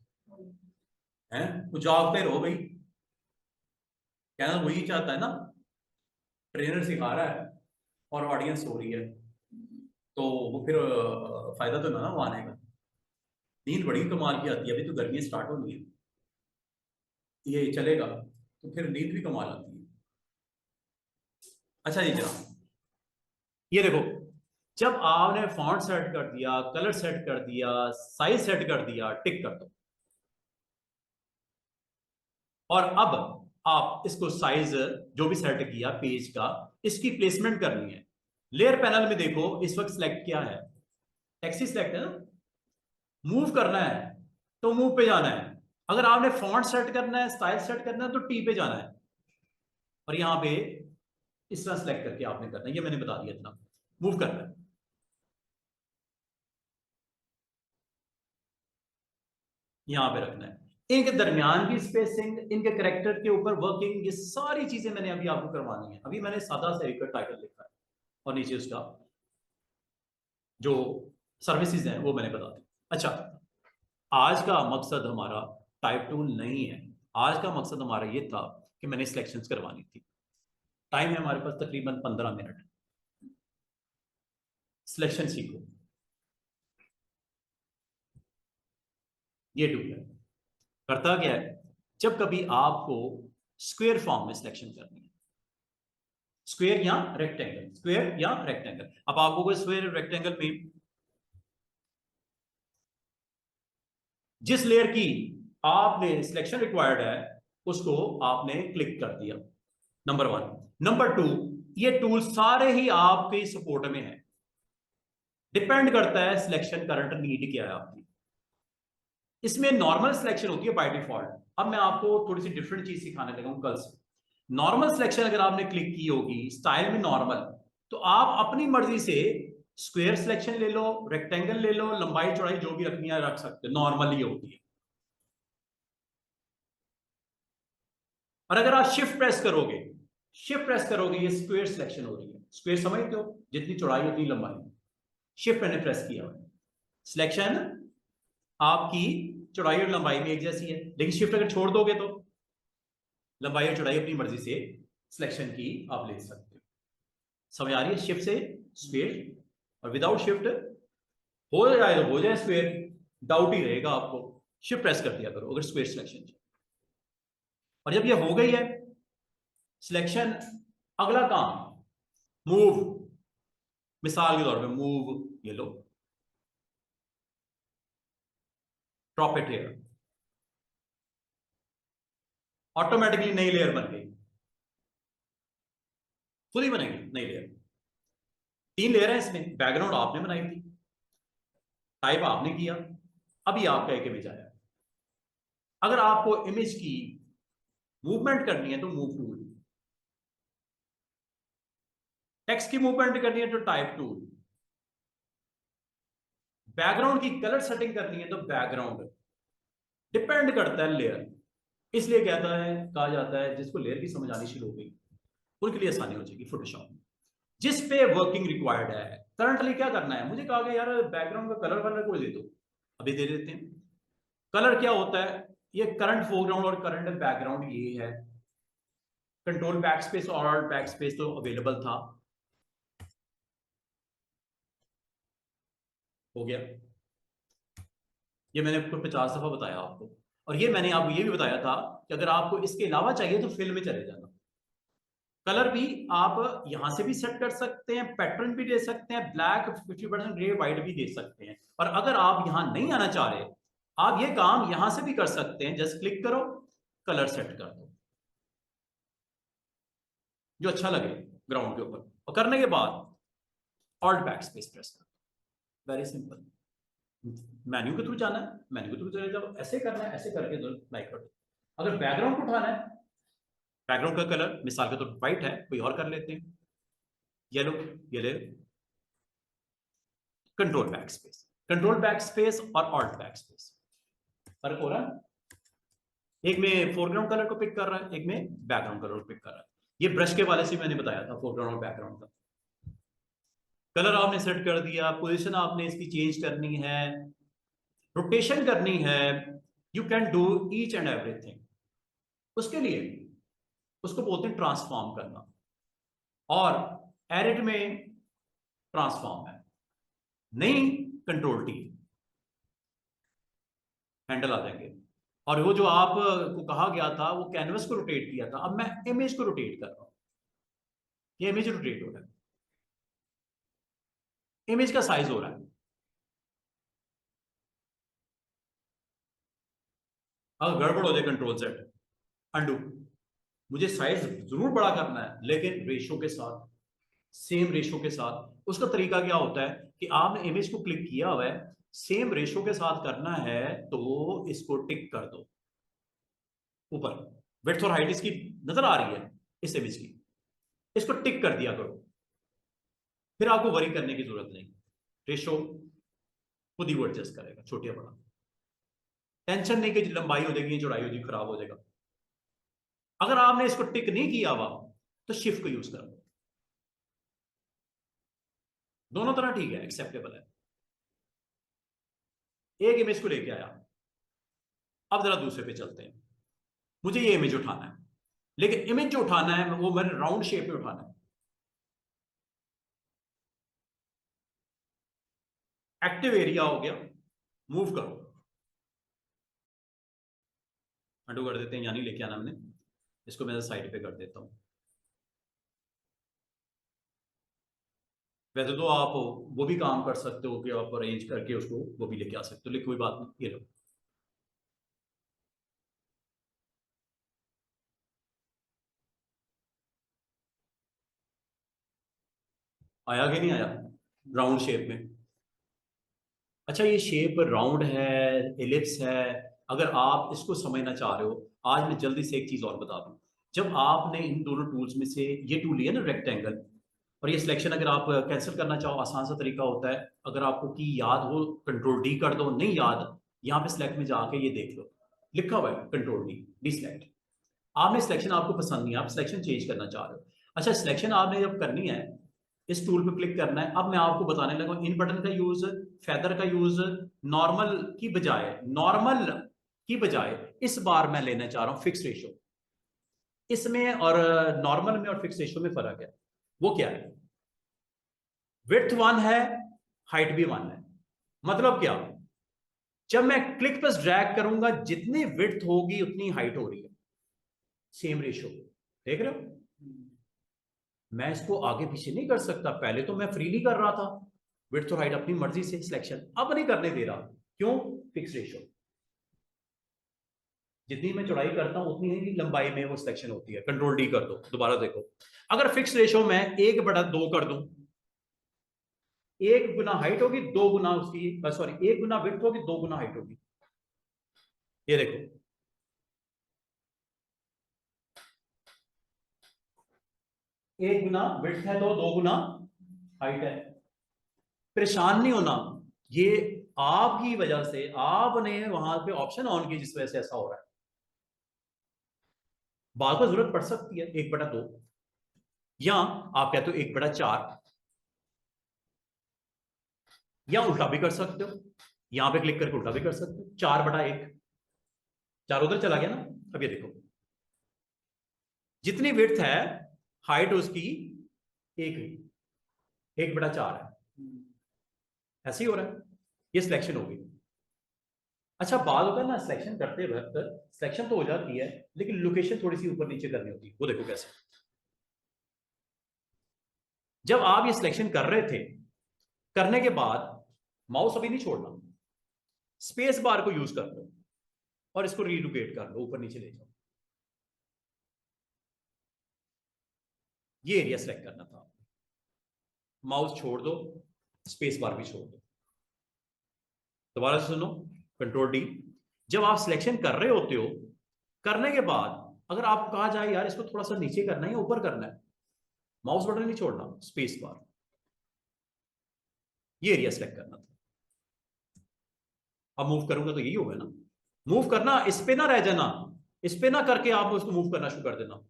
है, वो जागते रहो भाई, कहना वही चाहता है ना। ट्रेनर सिखा रहा है और ऑडियंस हो रही है, तो वो फिर फायदा तो ना वो आने का। नींद बड़ी कमाल की आती है, अभी तो गर्मी स्टार्ट होनी है, ये चलेगा तो फिर नींद भी कमाल आती है। अच्छा जी जनाब, ये देखो, जब आपने फॉन्ट सेट कर दिया, कलर सेट कर दिया, साइज सेट कर दिया, टिक कर दो। और अब आप इसको साइज जो भी सेट किया पेज का, इसकी प्लेसमेंट करनी है। लेयर पैनल में देखो इस वक्त सिलेक्ट क्या है, टेक्स्ट सिलेक्ट है ना, मूव करना है तो मूव पे जाना है। अगर आपने फॉन्ट सेट करना है, स्टाइल सेट करना है, तो टी पे जाना है। और यहां पे इस तरह सेलेक्ट करके आपने करना है, ये मैंने बता दिया इतना, मूव करना है, यहां पे रखना है। इनके दरमियान की स्पेसिंग, इनके करेक्टर के ऊपर वर्किंग, ये सारी चीजें मैंने अभी आपको करवानी है। अभी मैंने सादा से एक टाइटल लिखा है और नीचे उसका जो सर्विसेज हैं वो मैंने बता दी। अच्छा, आज का मकसद हमारा टाइप टूल नहीं है, आज का मकसद हमारा ये था कि मैंने सिलेक्शंस करवानी थी। टाइम है हमारे पास तकरीबन 15 मिनट, सिलेक्शन सीखो। ये टूल है, करता क्या है, जब कभी आपको स्क्वायर फॉर्म में सिलेक्शन करनी है, स्क्वायर या रेक्टेंगल, स्क्वायर या रेक्टेंगल, अब आपको कोई स्क्वायर रेक्टेंगल में जिस लेयर की आपने सिलेक्शन रिक्वायर्ड है उसको आपने क्लिक कर दिया, नंबर वन। नंबर टू, ये टूल सारे ही आपके सपोर्ट में है, डिपेंड करता है सिलेक्शन करंट नीड क्या है आपकी। इसमें नॉर्मल सिलेक्शन होती है बाय डिफॉल्ट। अब मैं आपको थोड़ी सी डिफरेंट चीज सिखाने लगा हूं कल से। नॉर्मल सिलेक्शन अगर आपने क्लिक की होगी स्टाइल में नॉर्मल, तो आप अपनी मर्जी से स्क्वायर सिलेक्शन ले लो, रेक्टेंगल ले लो, लंबाई चौड़ाई जो भी रखनी है रख सकते हो, नॉर्मल ही होती है। और अगर आप शिफ्ट प्रेस करोगे, शिफ्ट प्रेस करोगे, ये स्क्वायर सिलेक्शन हो रही है। स्क्वायर समझते हो, जितनी चौड़ाई उतनी लंबाई। शिफ्ट मैंने प्रेस किया हुआ है, सिलेक्शन आपकी चौड़ाई और लंबाई में एक जैसी है। लेकिन शिफ्ट अगर छोड़ दोगे तो लंबाई और चौड़ाई अपनी मर्जी से सिलेक्शन की आप ले सकते हो। समझ आ रही है? शिफ्ट से स्क्वायर, और विदाउट शिफ्ट हो जाए तो हो जाए स्क्वायर, डाउट ही रहेगा आपको। शिफ्ट प्रेस कर दिया करो अगर स्क्वायर सिलेक्शन। और जब ये हो गई है सिलेक्शन, अगला काम मूव। मिसाल के तौर पे मूव, ये लो, ड्रॉप इट हियर, ऑटोमेटिकली नई लेयर बन गई, खुद ही बनेगी नई लेयर। 3 लेयर है इसमें, बैकग्राउंड आपने बनाई थी, टाइप आपने किया, अभी आपका एक इमेज आया। अगर आपको इमेज की मूवमेंट करनी है तो मूव टूल, टेक्स्ट की मूवमेंट करनी है तो टाइप टूल, बैकग्राउंड की कलर सेटिंग करनी है तो बैकग्राउंड। डिपेंड करता है लेयर, इसलिए कहता है, कहा जाता है जिसको लेयर की समझ आनी शुरू हो गई उनके लिए आसानी हो जाएगी फोटोशॉप में। जिस पे वर्किंग रिक्वायर्ड है, करंटली क्या करना है, मुझे कहा गया यार बैकग्राउंड का कलर वलर कोई दे दो, अभी दे देते हैं। कलर क्या होता है, ये करंट फोरग्राउंड और करंट बैकग्राउंड ये है। कंट्रोल बैक स्पेस और ऑल्ट बैक स्पेस तो अवेलेबल था, हो गया। ये मैंने आपको 50 दफा बताया आपको, और ये मैंने आपको ये भी बताया था कि अगर आपको इसके अलावा चाहिए तो फिल में चले जाना। कलर भी आप यहां से भी सेट कर सकते हैं, पैटर्न भी दे सकते हैं, ब्लैक 50% ग्रे व्हाइट भी दे सकते हैं। और अगर आप यहां नहीं आना चाह रहे, आप ये काम यहां से भी कर सकते हैं, जस्ट क्लिक करो, कलर सेट कर दो जो अच्छा लगे ग्राउंड के ऊपर, और करने के बाद ऑल्ट बैक स्पेस प्रेस कर, वेरी सिंपल। मेन्यू के थ्रू जाना है, मेन्यू के थ्रू चले जाओ, ऐसे करना है, ऐसे करके दो लाइक कर दो। अगर बैकग्राउंड को उठाना है, बैकग्राउंड का कलर मिसाल के तौर पर व्हाइट है, कोई और कर लेते हैं, येलो, ये ले, control back space, control back space और ऑल्ट बैक स्पेस, फर्क हो रहा है। एक में फोरग्राउंड कलर को पिक कर रहा है, एक में बैकग्राउंड कलर को पिक कर रहा है। ये ब्रश के वाले से मैंने बताया था फोरग्राउंड और बैकग्राउंड का। कलर आपने सेट कर दिया, पोजीशन आपने इसकी चेंज करनी है, रोटेशन करनी है, you can do each and everything. उसके लिए उसको बोलते हैं ट्रांसफॉर्म करना, और एडिट में ट्रांसफॉर्म है, नहीं कंट्रोल टी, हैंडल आ जाएंगे। और वो जो आपको कहा गया था वो कैनवस को रोटेट किया था, अब मैं इमेज को रोटेट कर रहा हूं, ये इमेज रोटेट हो रहा है, इमेज का साइज हो रहा है। अगर गड़बड़ हो जाए कंट्रोल सेट, अंडू, मुझे साइज जरूर बड़ा करना है लेकिन रेशो के साथ, सेम रेशो के साथ। उसका तरीका क्या होता है कि आपने इमेज को क्लिक किया हुआ है, सेम रेशो के साथ करना है तो इसको टिक कर दो ऊपर, विड्थ और हाइट इसकी नजर आ रही है इस इमेज की, इसको टिक कर दिया करो, फिर आपको वरी करने की जरूरत नहीं, रेशो खुद ही वो एडजस्ट करेगा, छोटे या बड़ा। टेंशन नहीं कि लंबाई हो जाएगी, चौड़ाई हो जाएगी, खराब हो जाएगा। अगर आपने इसको टिक नहीं किया हुआ तो शिफ्ट को यूज करो, दोनों तरह ठीक है, एक्सेप्टेबल है। एक इमेज को लेके आया, अब जरा दूसरे पे चलते हैं। मुझे ये इमेज उठाना है, लेकिन इमेज जो उठाना है वो मैंने राउंड शेप में उठाना है। एक्टिव एरिया हो गया, मूव करो, अंडू कर देते हैं, यानी लेके आना हमने, इसको मैं साइड पे कर देता हूं। वैसे तो आप वो भी काम कर सकते हो कि आप अरेंज करके उसको वो भी लेके आ सकते हो, लेकिन कोई बात नहीं, ये लो। आया कि नहीं आया राउंड शेप में? अच्छा, ये शेप राउंड है, एलिप्स है, अगर आप इसको समझना चाह रहे हो, आज मैं जल्दी से एक चीज और बता दूं। जब आपने इन दोनों टूल्स में से ये टूल लिया ना रेक्टेंगल, और ये सिलेक्शन अगर आप कैंसिल करना चाहो, आसान सा तरीका होता है, अगर आपको की याद हो कंट्रोल डी कर दो, नहीं याद यहाँ पे सिलेक्ट में जाके ये देख लो, लिखा हुआ है कंट्रोल डी, डी सिलेक्ट। आपने सिलेक्शन आपको पसंद नहीं, आप सिलेक्शन चेंज करना चाह रहे हो। अच्छा, सिलेक्शन आपने जब करनी है, इस टूल पे क्लिक करना है। अब मैं आपको बताने लगा इन बटन का यूज, फेदर का यूज, नॉर्मल की बजाय, नॉर्मल की बजाय इस बार मैं लेना चाह रहा हूं फिक्स रेशो। इसमें और नॉर्मल में और फिक्स रेशो में फर्क है, वो क्या है? विड्थ 1 है, हाइट भी 1 है। मतलब क्या, जब मैं क्लिक पर ड्रैग करूंगा जितनी विड्थ होगी उतनी हाइट हो रही है, सेम रेशो, देख रहे हो? मैं इसको आगे पीछे नहीं कर सकता। पहले तो मैं फ्रीली कर रहा था, विड्थ और हाइट अपनी मर्जी से सिलेक्शन, अब नहीं करने दे रहा। क्यों? Fix ratio. जितनी मैं चौड़ाई करता हूं उतनी ही लंबाई में वो सिलेक्शन होती है। कंट्रोल डी कर दो, दोबारा देखो। अगर फिक्स रेशियो में 1/2 कर दूं, 1 गुना हाइट होगी, 2 गुना उसकी, सॉरी 1 गुना विड्थ होगी, 2 गुना हाइट होगी। ये देखो, 1 गुना विड्थ है तो 2 गुना हाइट है। परेशान नहीं होना, ये आपकी वजह से, आपने वहां पे ऑप्शन ऑन की जिस वजह से ऐसा हो रहा है। बाद में जरूरत पड़ सकती है 1/2, या आप कहते हो 1/4, या उल्टा भी कर सकते हो। यहां पे क्लिक करके उल्टा भी कर सकते हो, 4/1। 4 उधर चला गया ना। अब ये देखो, जितनी विड्थ है, हाइट उसकी 1/4 है। ऐसे ही हो रहा है, ये सिलेक्शन होगी। अच्छा, बात होता है ना, सिलेक्शन करते वक्त सिलेक्शन तो हो जाती है, लेकिन लोकेशन थोड़ी सी ऊपर नीचे करनी होती है। वो देखो कैसे। जब आप ये सिलेक्शन कर रहे थे, करने के बाद माउस अभी नहीं छोड़ना, स्पेस बार को यूज कर लो और इसको रीलोकेट कर लो, ऊपर नीचे ले जाओ। ये एरिया सेलेक्ट करना था, माउस छोड़ दो, स्पेस बार भी छोड़ दो। दोबारा से सुनो, कंट्रोल डी। जब आप सिलेक्शन कर रहे होते हो, करने के बाद अगर आप कहा जाए यार इसको थोड़ा सा नीचे करना है या ऊपर करना है, माउस बटन नहीं छोड़ना, स्पेस बार, ये एरिया सेलेक्ट करना था। अब मूव करूंगा तो यही होगा ना। मूव करना, इस पे ना रह जाना, इस पे ना करके आप उसको मूव करना शुरू कर देना।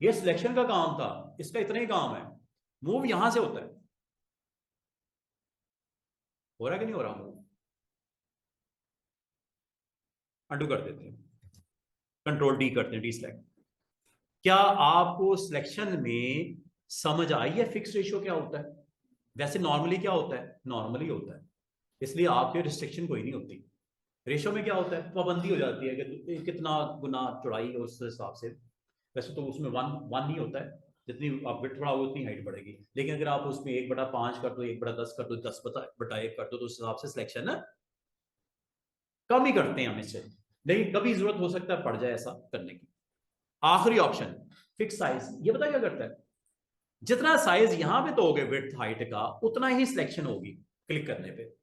ये सिलेक्शन का काम था, इसका इतना ही काम है। मूव यहां से होता है। हो रहा है कि नहीं हो रहा मूव? अंडू कर देते हैं, कंट्रोल डी करते हैं, डी सिलेक्ट। क्या आपको सिलेक्शन में समझ आई है फिक्स रेशियो क्या होता है? वैसे नॉर्मली क्या होता है? नॉर्मली होता है, इसलिए आपके रिस्ट्रिक्शन कोई नहीं होती। रेशियो में क्या होता है? पाबंदी हो जाती है कि कितना गुना चौड़ाई, उस हिसाब से। वैसे तो उसमें वन वन ही होता है, जितनी आप विड्थ बढ़ाओगे उतनी हाइट बढ़ेगी। लेकिन अगर आप उसमें 1/5 कर दो, 1/10 कर दो, 10/1 कर दो, तो उस हिसाब से सिलेक्शन ना कम ही करते हैं हम इससे। लेकिन कभी जरूरत हो सकता है पड़ जाए ऐसा करने की। आखिरी ऑप्शन, फिक्स साइज। ये पता क्या करता है? जितना साइज यहां पे तो हो गए विड्थ हाइट का, उतना ही सिलेक्शन होगी क्लिक करने पे,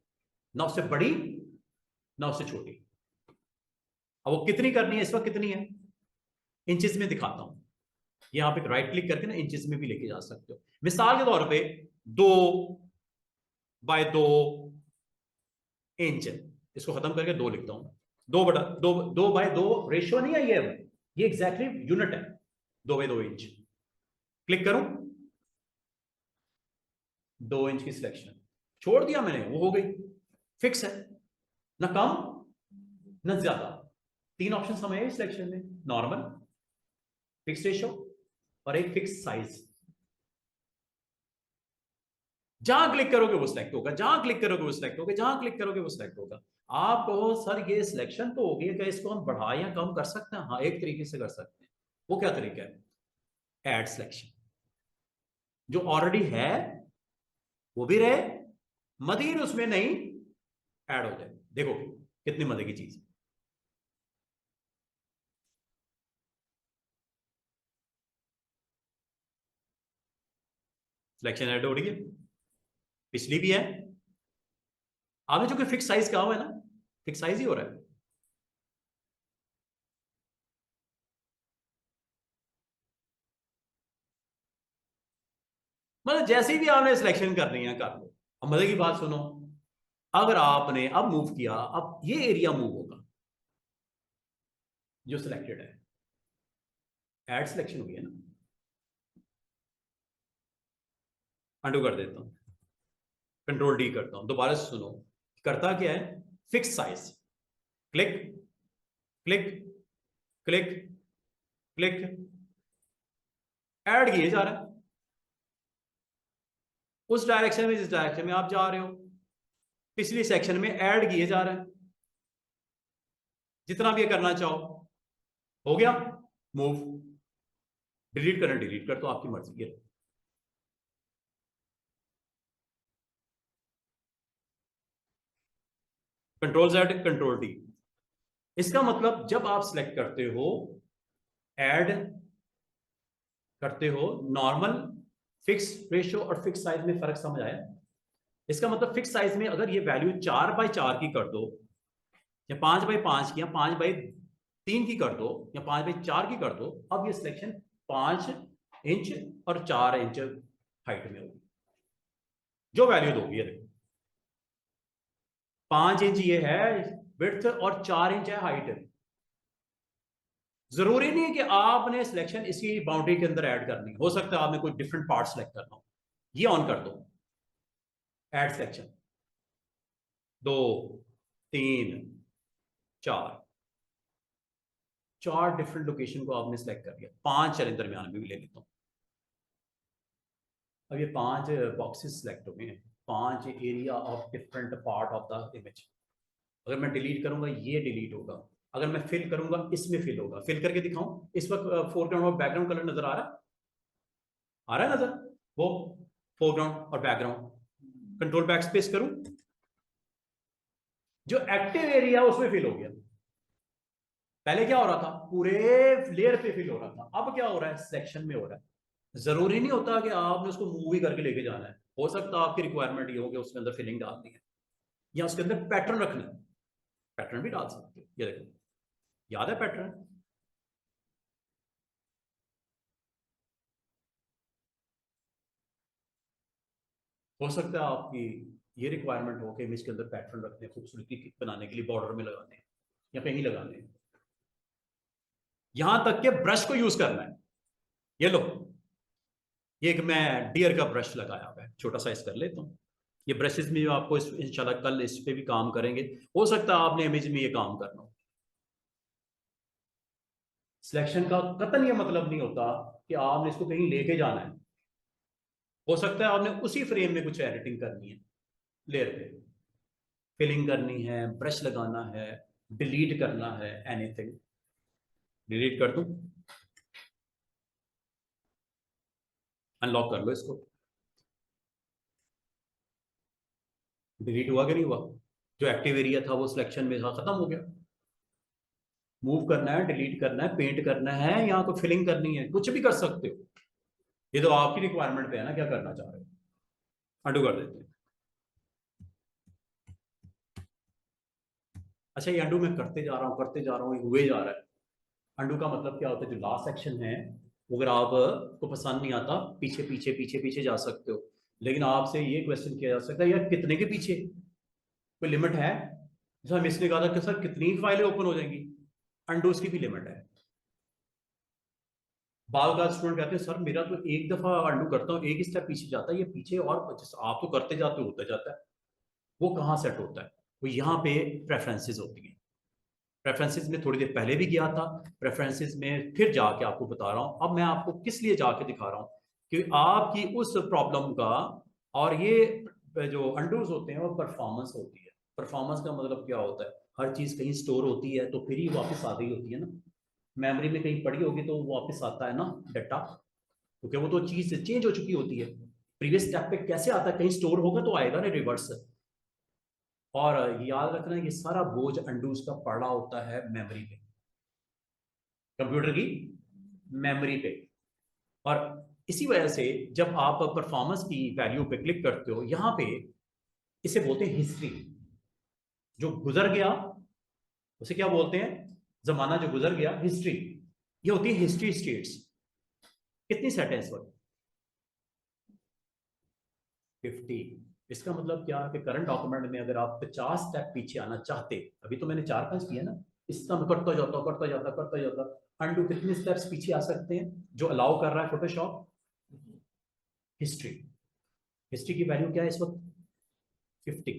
ना उससे बड़ी ना उससे छोटी। अब वो कितनी करनी है, इस वक्त कितनी है, इंचेस में दिखाता हूं। यहां पे राइट क्लिक करके ना इंचेस में भी लेके जा सकते हो। मिसाल के तौर पे 2/2 इंच, इसको खत्म करके 2 लिखता हूं। 2/2 रेशियो नहीं है ये एग्जैक्टली यूनिट है। 2/2 इंच क्लिक करूं, 2 इंच की सिलेक्शन छोड़ दिया मैंने, वो हो गई, फिक्स है, ना कम ना ज्यादा। 3 ऑप्शन हमें सिलेक्शन में, नॉर्मल, फिक्स रेशियो और एक फिक्स साइज। जहां क्लिक करोगे वो सिलेक्ट होगा, जहां क्लिक करोगे वो सिलेक्ट होगा, जहां क्लिक करोगे वो सिलेक्ट होगा। आप कहो सर ये सिलेक्शन तो हो गया, क्या इसको हम बढ़ा या कम कर सकते हैं? हाँ, एक तरीके से कर सकते हैं। वो क्या तरीका है? Add selection. जो ऑलरेडी है वो भी रहे, मजीद उसमें नहीं ऐड हो जाए। देखो कितनी मजे की चीज। सिलेक्शन ऐड हो रही है, पिछली भी है। आपने जो कि फिक्स साइज कहा हुआ है ना, फिक्स साइज ही हो रहा है। मतलब जैसी भी आपने सिलेक्शन करनी है कर लो। अब मजे की बात सुनो, अगर आपने अब मूव किया, अब ये एरिया मूव होगा जो सिलेक्टेड है। ऐड सिलेक्शन हुई है ना, अंडू कर देता हूं, कंट्रोल डी करता हूं, दोबारा से सुनो। करता क्या है? Fix size, click click click click, add किए जा रहा है उस डायरेक्शन में जिस डायरेक्शन में आप जा रहे हो। पिछली सेक्शन में ऐड किए जा रहा है, जितना भी करना चाहो। हो गया मूव। डिलीट करना डिलीट कर, तो आपकी मर्जी है। Control Z control T। इसका मतलब जब आप सिलेक्ट करते हो, ऐड करते हो, नॉर्मल, फिक्स रेशियो और फिक्स साइज में फर्क समझ आया? इसका मतलब फिक्स साइज में अगर ये वैल्यू 4x4 की कर दो, या 5x5 की, या 5x3 की कर दो, या 5x4 की कर दो, अब ये सिलेक्शन 5 इंच और 4 इंच हाइट में होगी। जो वैल्यू दोगी, ये देखो 5 इंच ये है विड्थ और 4 इंच है हाइट। जरूरी नहीं है कि आपने सिलेक्शन इसी बाउंड्री के अंदर ऐड करनी, हो सकता है आपने कोई डिफरेंट पार्ट सेलेक्ट करना हो। ये ऑन कर दो, ऐड सिलेक्शन, 2 3 4, 4 डिफरेंट लोकेशन को आपने सेलेक्ट कर लिया। 5 चले दरमियान में भी ले लेता हूं। अब ये 5 बॉक्सेस सेलेक्ट हो गए हैं, 5 area of different part of the image. अगर मैं डिलीट करूंगा ये डिलीट होगा, अगर मैं फिल करूंगा इसमें फिल होगा। फिल करके दिखाऊं, इस वक्त फोरग्राउंड और बैकग्राउंड कलर नजर आ रहा है? आ रहा है नजर? वो फोरग्राउंड और बैकग्राउंड, कंट्रोल बैक स्पेस करूं, जो एक्टिव एरिया उसमें फिल हो गया। पहले क्या हो रहा था, पूरे लेयर पे फिल हो रहा था, अब क्या हो रहा है, सेक्शन में हो रहा है। जरूरी नहीं होता कि आपने उसको मूव ही करके लेके जाना है। हो सकता है आपकी रिक्वायरमेंट ये हो कि उसके अंदर फिलिंग डालनी है, या उसके अंदर पैटर्न रखना है, पैटर्न भी डाल सकते हो। ये देखो, याद है पैटर्न? हो सकता है आपकी ये रिक्वायरमेंट हो कि इमेज के अंदर पैटर्न रखने, खूबसूरती बनाने के लिए बॉर्डर में लगाने हैं या कहीं लगाने हैं। यहां तक के ब्रश को यूज करना है। ये लो, ये एक मैं डियर का ब्रश लगाया हुआ है, छोटा साइज कर लेता हूँ। ये ब्रशेस में आपको इंशाल्लाह कल इस पे भी काम करेंगे। हो सकता है आपने इमेज में ये काम करना हो। सिलेक्शन का कतन ये मतलब नहीं होता कि आपने इसको कहीं लेके जाना है। हो सकता है आपने उसी फ्रेम में कुछ एडिटिंग करनी है, लेयर पे फिलिंग करनी है, ब्रश लगाना है, डिलीट करना है, एनीथिंग। डिलीट कर दूं, अनलॉक कर लो इसको। डिलीट हुआ कि नहीं हुआ? जो एक्टिव एरिया था वो सिलेक्शन में था, खत्म हो गया। मूव करना है, डिलीट करना है, पेंट करना है, यहाँ को फिलिंग करनी है, कुछ भी कर सकते हो। ये तो आपकी रिक्वायरमेंट पे है ना, क्या करना चाह रहे हो। अंडू कर देते हैं। अच्छा, ये अंडू मैं करते जा रहा हूँ, करते जा रहा हूँ, ये हुए जा रहा है। अंडू का मतलब क्या होता है, जो लास्ट सेक्शन है, अगर आपको पसंद नहीं आता, पीछे पीछे पीछे पीछे जा सकते हो। लेकिन आपसे ये क्वेश्चन किया जा सकता है, यार कितने के पीछे, कोई लिमिट है? जैसा हम इसने कहा था कि सर कितनी फाइलें ओपन हो जाएंगी, अंडोज की भी लिमिट है। बाल का स्टूडेंट कहते हैं सर मेरा तो एक दफा अंडू करता हूँ, एक स्टेप पीछे जाता है, ये पीछे और आप तो करते जाते होता जाता है। वो कहाँ सेट होता है? वो यहाँ पे प्रेफरेंसेस होती हैं। प्रेफरेंसेस में थोड़ी देर पहले भी गया था, प्रेफरेंसेस में फिर जाके आपको बता रहा हूँ। अब मैं आपको किस लिए जाके दिखा रहा हूँ कि आपकी उस प्रॉब्लम का, और ये जो अंडूज होते हैं वो परफॉर्मेंस होती है। परफॉर्मेंस का मतलब क्या होता है, हर चीज कहीं स्टोर होती है तो फिर ही वापस आ गई होती है ना। मेमोरी में कहीं पड़ी होगी तो वो वापस आता है ना डाटा, क्योंकि वो तो चीज चेंज हो चुकी होती है। प्रीवियस स्टेप पे कैसे आता है, कहीं स्टोर होगा तो आएगा ना रिवर्स। और याद रखना ये सारा बोझ अंडूज का पड़ा होता है मेमोरी पे, कंप्यूटर की मेमोरी पे। और इसी वजह से जब आप परफॉर्मेंस की वैल्यू पे क्लिक करते हो, यहां पे इसे बोलते हैं हिस्ट्री। जो गुजर गया उसे क्या बोलते हैं, जमाना जो गुजर गया, हिस्ट्री। ये होती है हिस्ट्री स्टेट्स। कितनी सेट है इस वक्त? 50। इसका मतलब क्या है कि करंट डॉक्यूमेंट में अगर आप 50 स्टेप पीछे आना चाहते, अभी तो मैंने 4-5 किया ना, इस तरह करता जाता करता जाता करता जाता, अंडू कितने स्टेप्स पीछे आ सकते हैं जो अलाउ कर रहा है फोटोशॉप? हिस्ट्री। हिस्ट्री की वैल्यू क्या है इस वक्त? 50।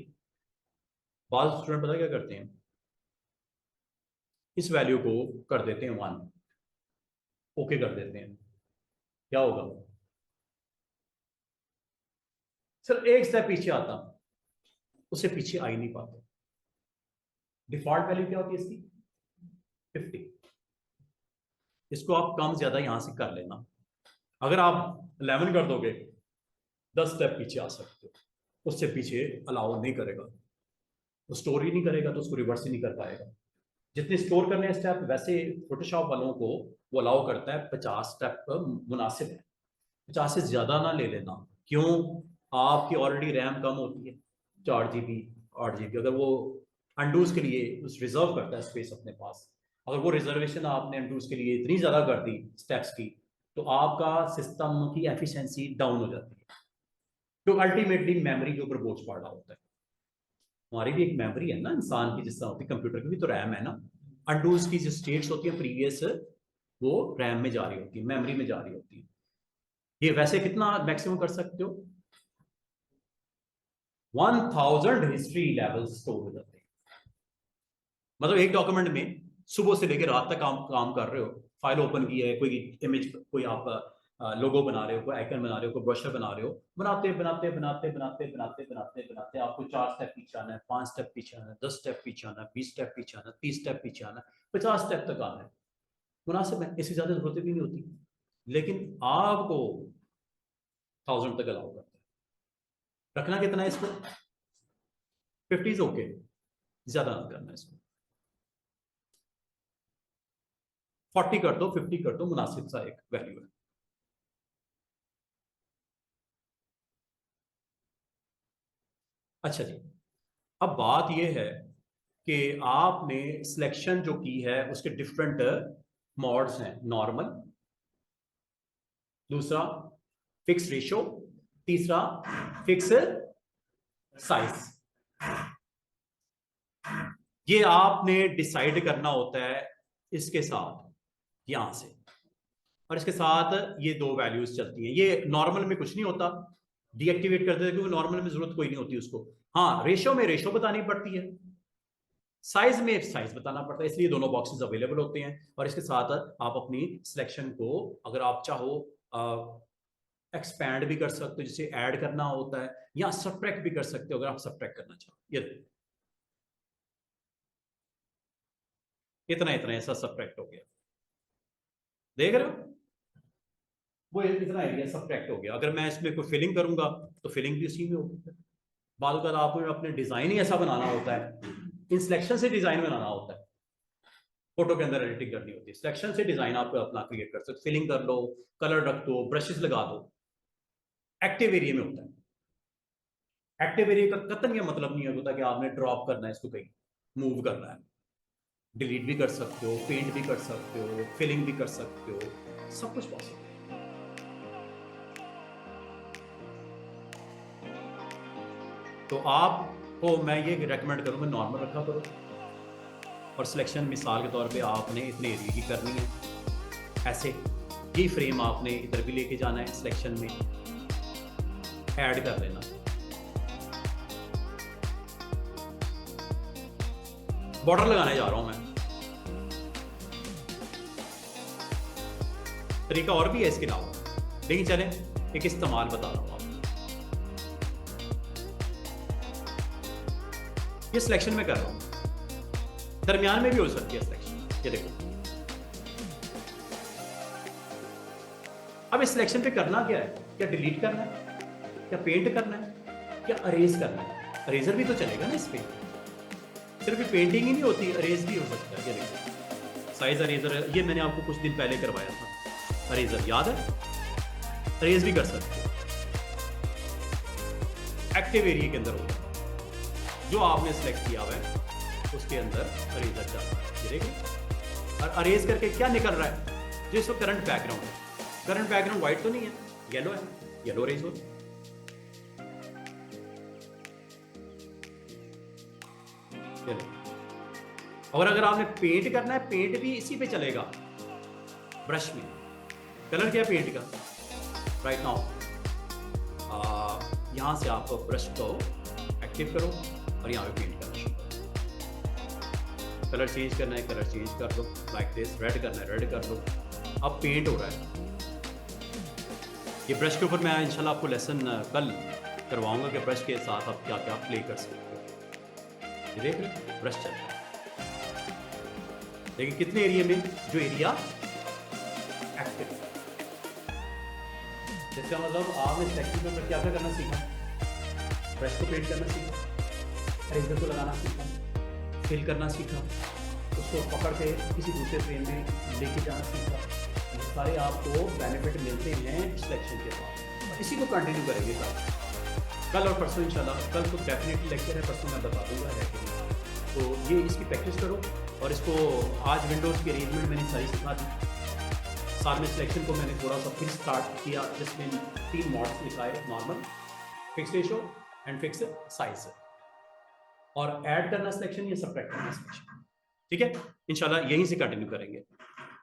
बाद स्टूडेंट पता क्या करते हैं, इस वैल्यू को कर देते हैं 1, ओके कर देते हैं। क्या होगा, सर एक स्टेप पीछे आता, उससे पीछे आ ही नहीं पाते। डिफॉल्ट वैल्यू क्या होती है इसकी? 50। इसको आप कम ज्यादा यहां से कर लेना। अगर आप 11 कर दोगे, 10 स्टेप पीछे आ सकते हो, उससे पीछे अलाउ नहीं करेगा। वो स्टोर ही नहीं करेगा तो उसको रिवर्स ही नहीं कर पाएगा। जितने स्टोर करने हैं स्टेप, वैसे फोटोशॉप वालों को वो अलाउ करता है 50 स्टेप मुनासिब है, 50 से ज्यादा ना ले लेना। क्यों? आपकी ऑलरेडी रैम कम होती है, 4 GB 8 GB, अगर वो अंडूज के लिए उस रिजर्व करता है स्पेस अपने पास, अगर वो रिजर्वेशन आपने अंडूज के लिए इतनी ज्यादा कर दी स्टेप्स की, तो आपका सिस्टम की एफिशिएंसी डाउन हो जाती है, तो अल्टीमेटली मेमोरी के ऊपर बोझ पड़ रहा होता है। हमारी भी एक मेमोरी है ना इंसान की, जिस तरह होती है कंप्यूटर की भी तो रैम है ना। अंडूज की जो स्टेट्स होती है प्रीवियस, वो रैम में जा रही होती है, मेमोरी में जा रही होती है। ये वैसे कितना मैक्सिमम कर सकते हो? 1000 हिस्ट्री लेवल स्टोर हो जाते हैं। मतलब एक डॉक्यूमेंट में सुबह से लेकर रात तक काम कर रहे हो, फाइल ओपन की है, कोई इमेज, कोई आप लोगो बना रहे हो, कोई आइकन बना रहे हो, कोई ब्रोशर बना रहे हो, बनाते बनाते बनाते बनाते बनाते बनाते बनाते आपको 4 स्टेप पीछे आना है, 5 स्टेप पीछे आना है, 10 स्टेप पीछे आना है, 20 स्टेप पीछे आना है, 30 स्टेप पीछे आना है, 50 स्टेप तक आना है। मुनासिब है, इससे ज्यादा जरूरत भी नहीं होती, लेकिन आपको 1000 तक अलाउ करता है। रखना कितना है इसको? 50 ओके, ज्यादा ना करना इसको। 40 कर दो, 50 कर दो, मुनासिब सा एक वैल्यू है। अच्छा जी, अब बात यह है कि आपने सिलेक्शन जो की है उसके डिफरेंट मोड्स हैं। नॉर्मल, दूसरा फिक्स रेशो, तीसरा फिक्स साइज। ये आपने डिसाइड करना होता है इसके साथ, यहां से, और इसके साथ ये दो वैल्यूज चलती हैं। ये नॉर्मल में कुछ नहीं होता, डीएक्टिवेट कर देते क्योंकि नॉर्मल में जरूरत कोई नहीं होती उसको। हाँ, रेशो में रेशो बतानी पड़ती है, साइज में साइज बताना पड़ता है, इसलिए दोनों बॉक्सेस अवेलेबल होते हैं। और इसके साथ आप अपनी सिलेक्शन को अगर आप चाहो एक्सपैंड भी कर सकते हो, जिसे ऐड करना होता है, या सब्ट्रैक्ट भी कर सकते हो अगर आप सब्ट्रैक्ट करना चाहो। ये इतना इतना ऐसा सब्ट्रैक्ट हो गया, देख रहे हो? वो इतना एरिया सब्ट्रैक्ट हो गया। अगर मैं इसमें कोई फिलिंग करूंगा तो फिलिंग भी उसी में होगी। बाद अगर आपको अपने डिजाइन ही ऐसा बनाना होता है, इन सिलेक्शन से डिजाइन बनाना होता है, फोटो के अंदर एडिटिंग करनी होती है, सिलेक्शन से डिजाइन आप अपना क्रिएट कर सकते, फिलिंग कर लो, कलर रख दो, ब्रशेस लगा दो। एक्टिव एरिया में होता है। एक्टिव एरिया का कतन ये मतलब नहीं होता कि आपने ड्रॉप करना है इसको, कहीं मूव करना है। डिलीट भी कर सकते हो, पेंट भी कर सकते हो, फिलिंग भी कर सकते हो, सब कुछ पॉसिबल है। तो आपको मैं ये रेकमेंड करूंगा नॉर्मल रखा करो, और सिलेक्शन मिसाल के तौर पे आपने इतने एरिया की करनी है, ऐसे ये फ्रेम आपने इधर भी लेके जाना है, सिलेक्शन में ऐड कर लेना। बॉर्डर लगाने जा रहा हूं मैं, तरीका और भी है इसके अलावा, लेकिन चलें एक इस्तेमाल बता रहा हूं आपको। ये सिलेक्शन में कर रहा हूं, दरमियान में भी हो सकती है सिलेक्शन। ये देखो, अब इस सिलेक्शन पे करना क्या है? क्या डिलीट करना है, क्या पेंट करना है, क्या अरेज करना है? अरेजर भी तो चलेगा ना इस पे, सिर्फ पेंटिंग ही नहीं होती, अरेज भी हो सकता है। ये देखो, साइज अरेजर है, ये मैंने आपको कुछ दिन पहले करवाया था, अरेजर याद है? अरेज भी कर सकते हो, एक्टिव एरिया के अंदर होगा, जो आपने सेलेक्ट किया हुआ है उसके अंदर अरेजर जाता है। ये देखो, और अरेज करके क्या निकल रहा है? जो इसको करंट बैकग्राउंड है, करंट बैकग्राउंड व्हाइट तो नहीं है, येलो है, येलो अरेज हो। और अगर आपने पेंट करना है, पेंट भी इसी पे चलेगा, ब्रश में। कलर क्या है पेंट का? राइट नाउ यहां से आप ब्रश को एक्टिव करो और यहाँ पे पेंट करना शुरू करो। कलर चेंज करना है, कलर चेंज कर दो, लाइक दिस। रेड करना है, रेड कर दो। अब पेंट हो रहा है। ये ब्रश के ऊपर मैं इंशाल्लाह आपको लेसन कल करवाऊंगा कि ब्रश के साथ आप क्या क्या प्ले कर सकते हो। ये देख रहे, ब्रश चल रहा है। देखिए कितने एरिया में, जो एरिया एक्टिव है। इसका मतलब आपने सेक्शन के ऊपर क्या क्या करना सीखा? ब्रश को पेंट करना सीखा, इरेजर को लगाना सीखा, फिल करना सीखा, उसको पकड़ के किसी दूसरे फ्रेम में लेके जाना सीखा। ये सारे आपको बेनिफिट मिलते हैं सिलेक्शन के बाद। इसी को कंटिन्यू करेंगे कल और परसों इंशाल्लाह। कल तो डेफिनेटली लेक्चर है, परसों मैं बता दूंगा है कि नहीं। तो ये इसकी प्रैक्टिस करो, और इसको आज विंडोज़ की अरेंजमेंट मैंने सारी सिखा दी। साथ में सिलेक्शन को मैंने थोड़ा सा फिर स्टार्ट किया, जिसमें 3 मॉड्स लिखा है, normal, fix ratio and fix size, और ऐड करना सिलेक्शन या सबट्रैक्ट करना सिलेक्शन। ठीक है, इंशाल्लाह यहीं से कंटिन्यू करेंगे।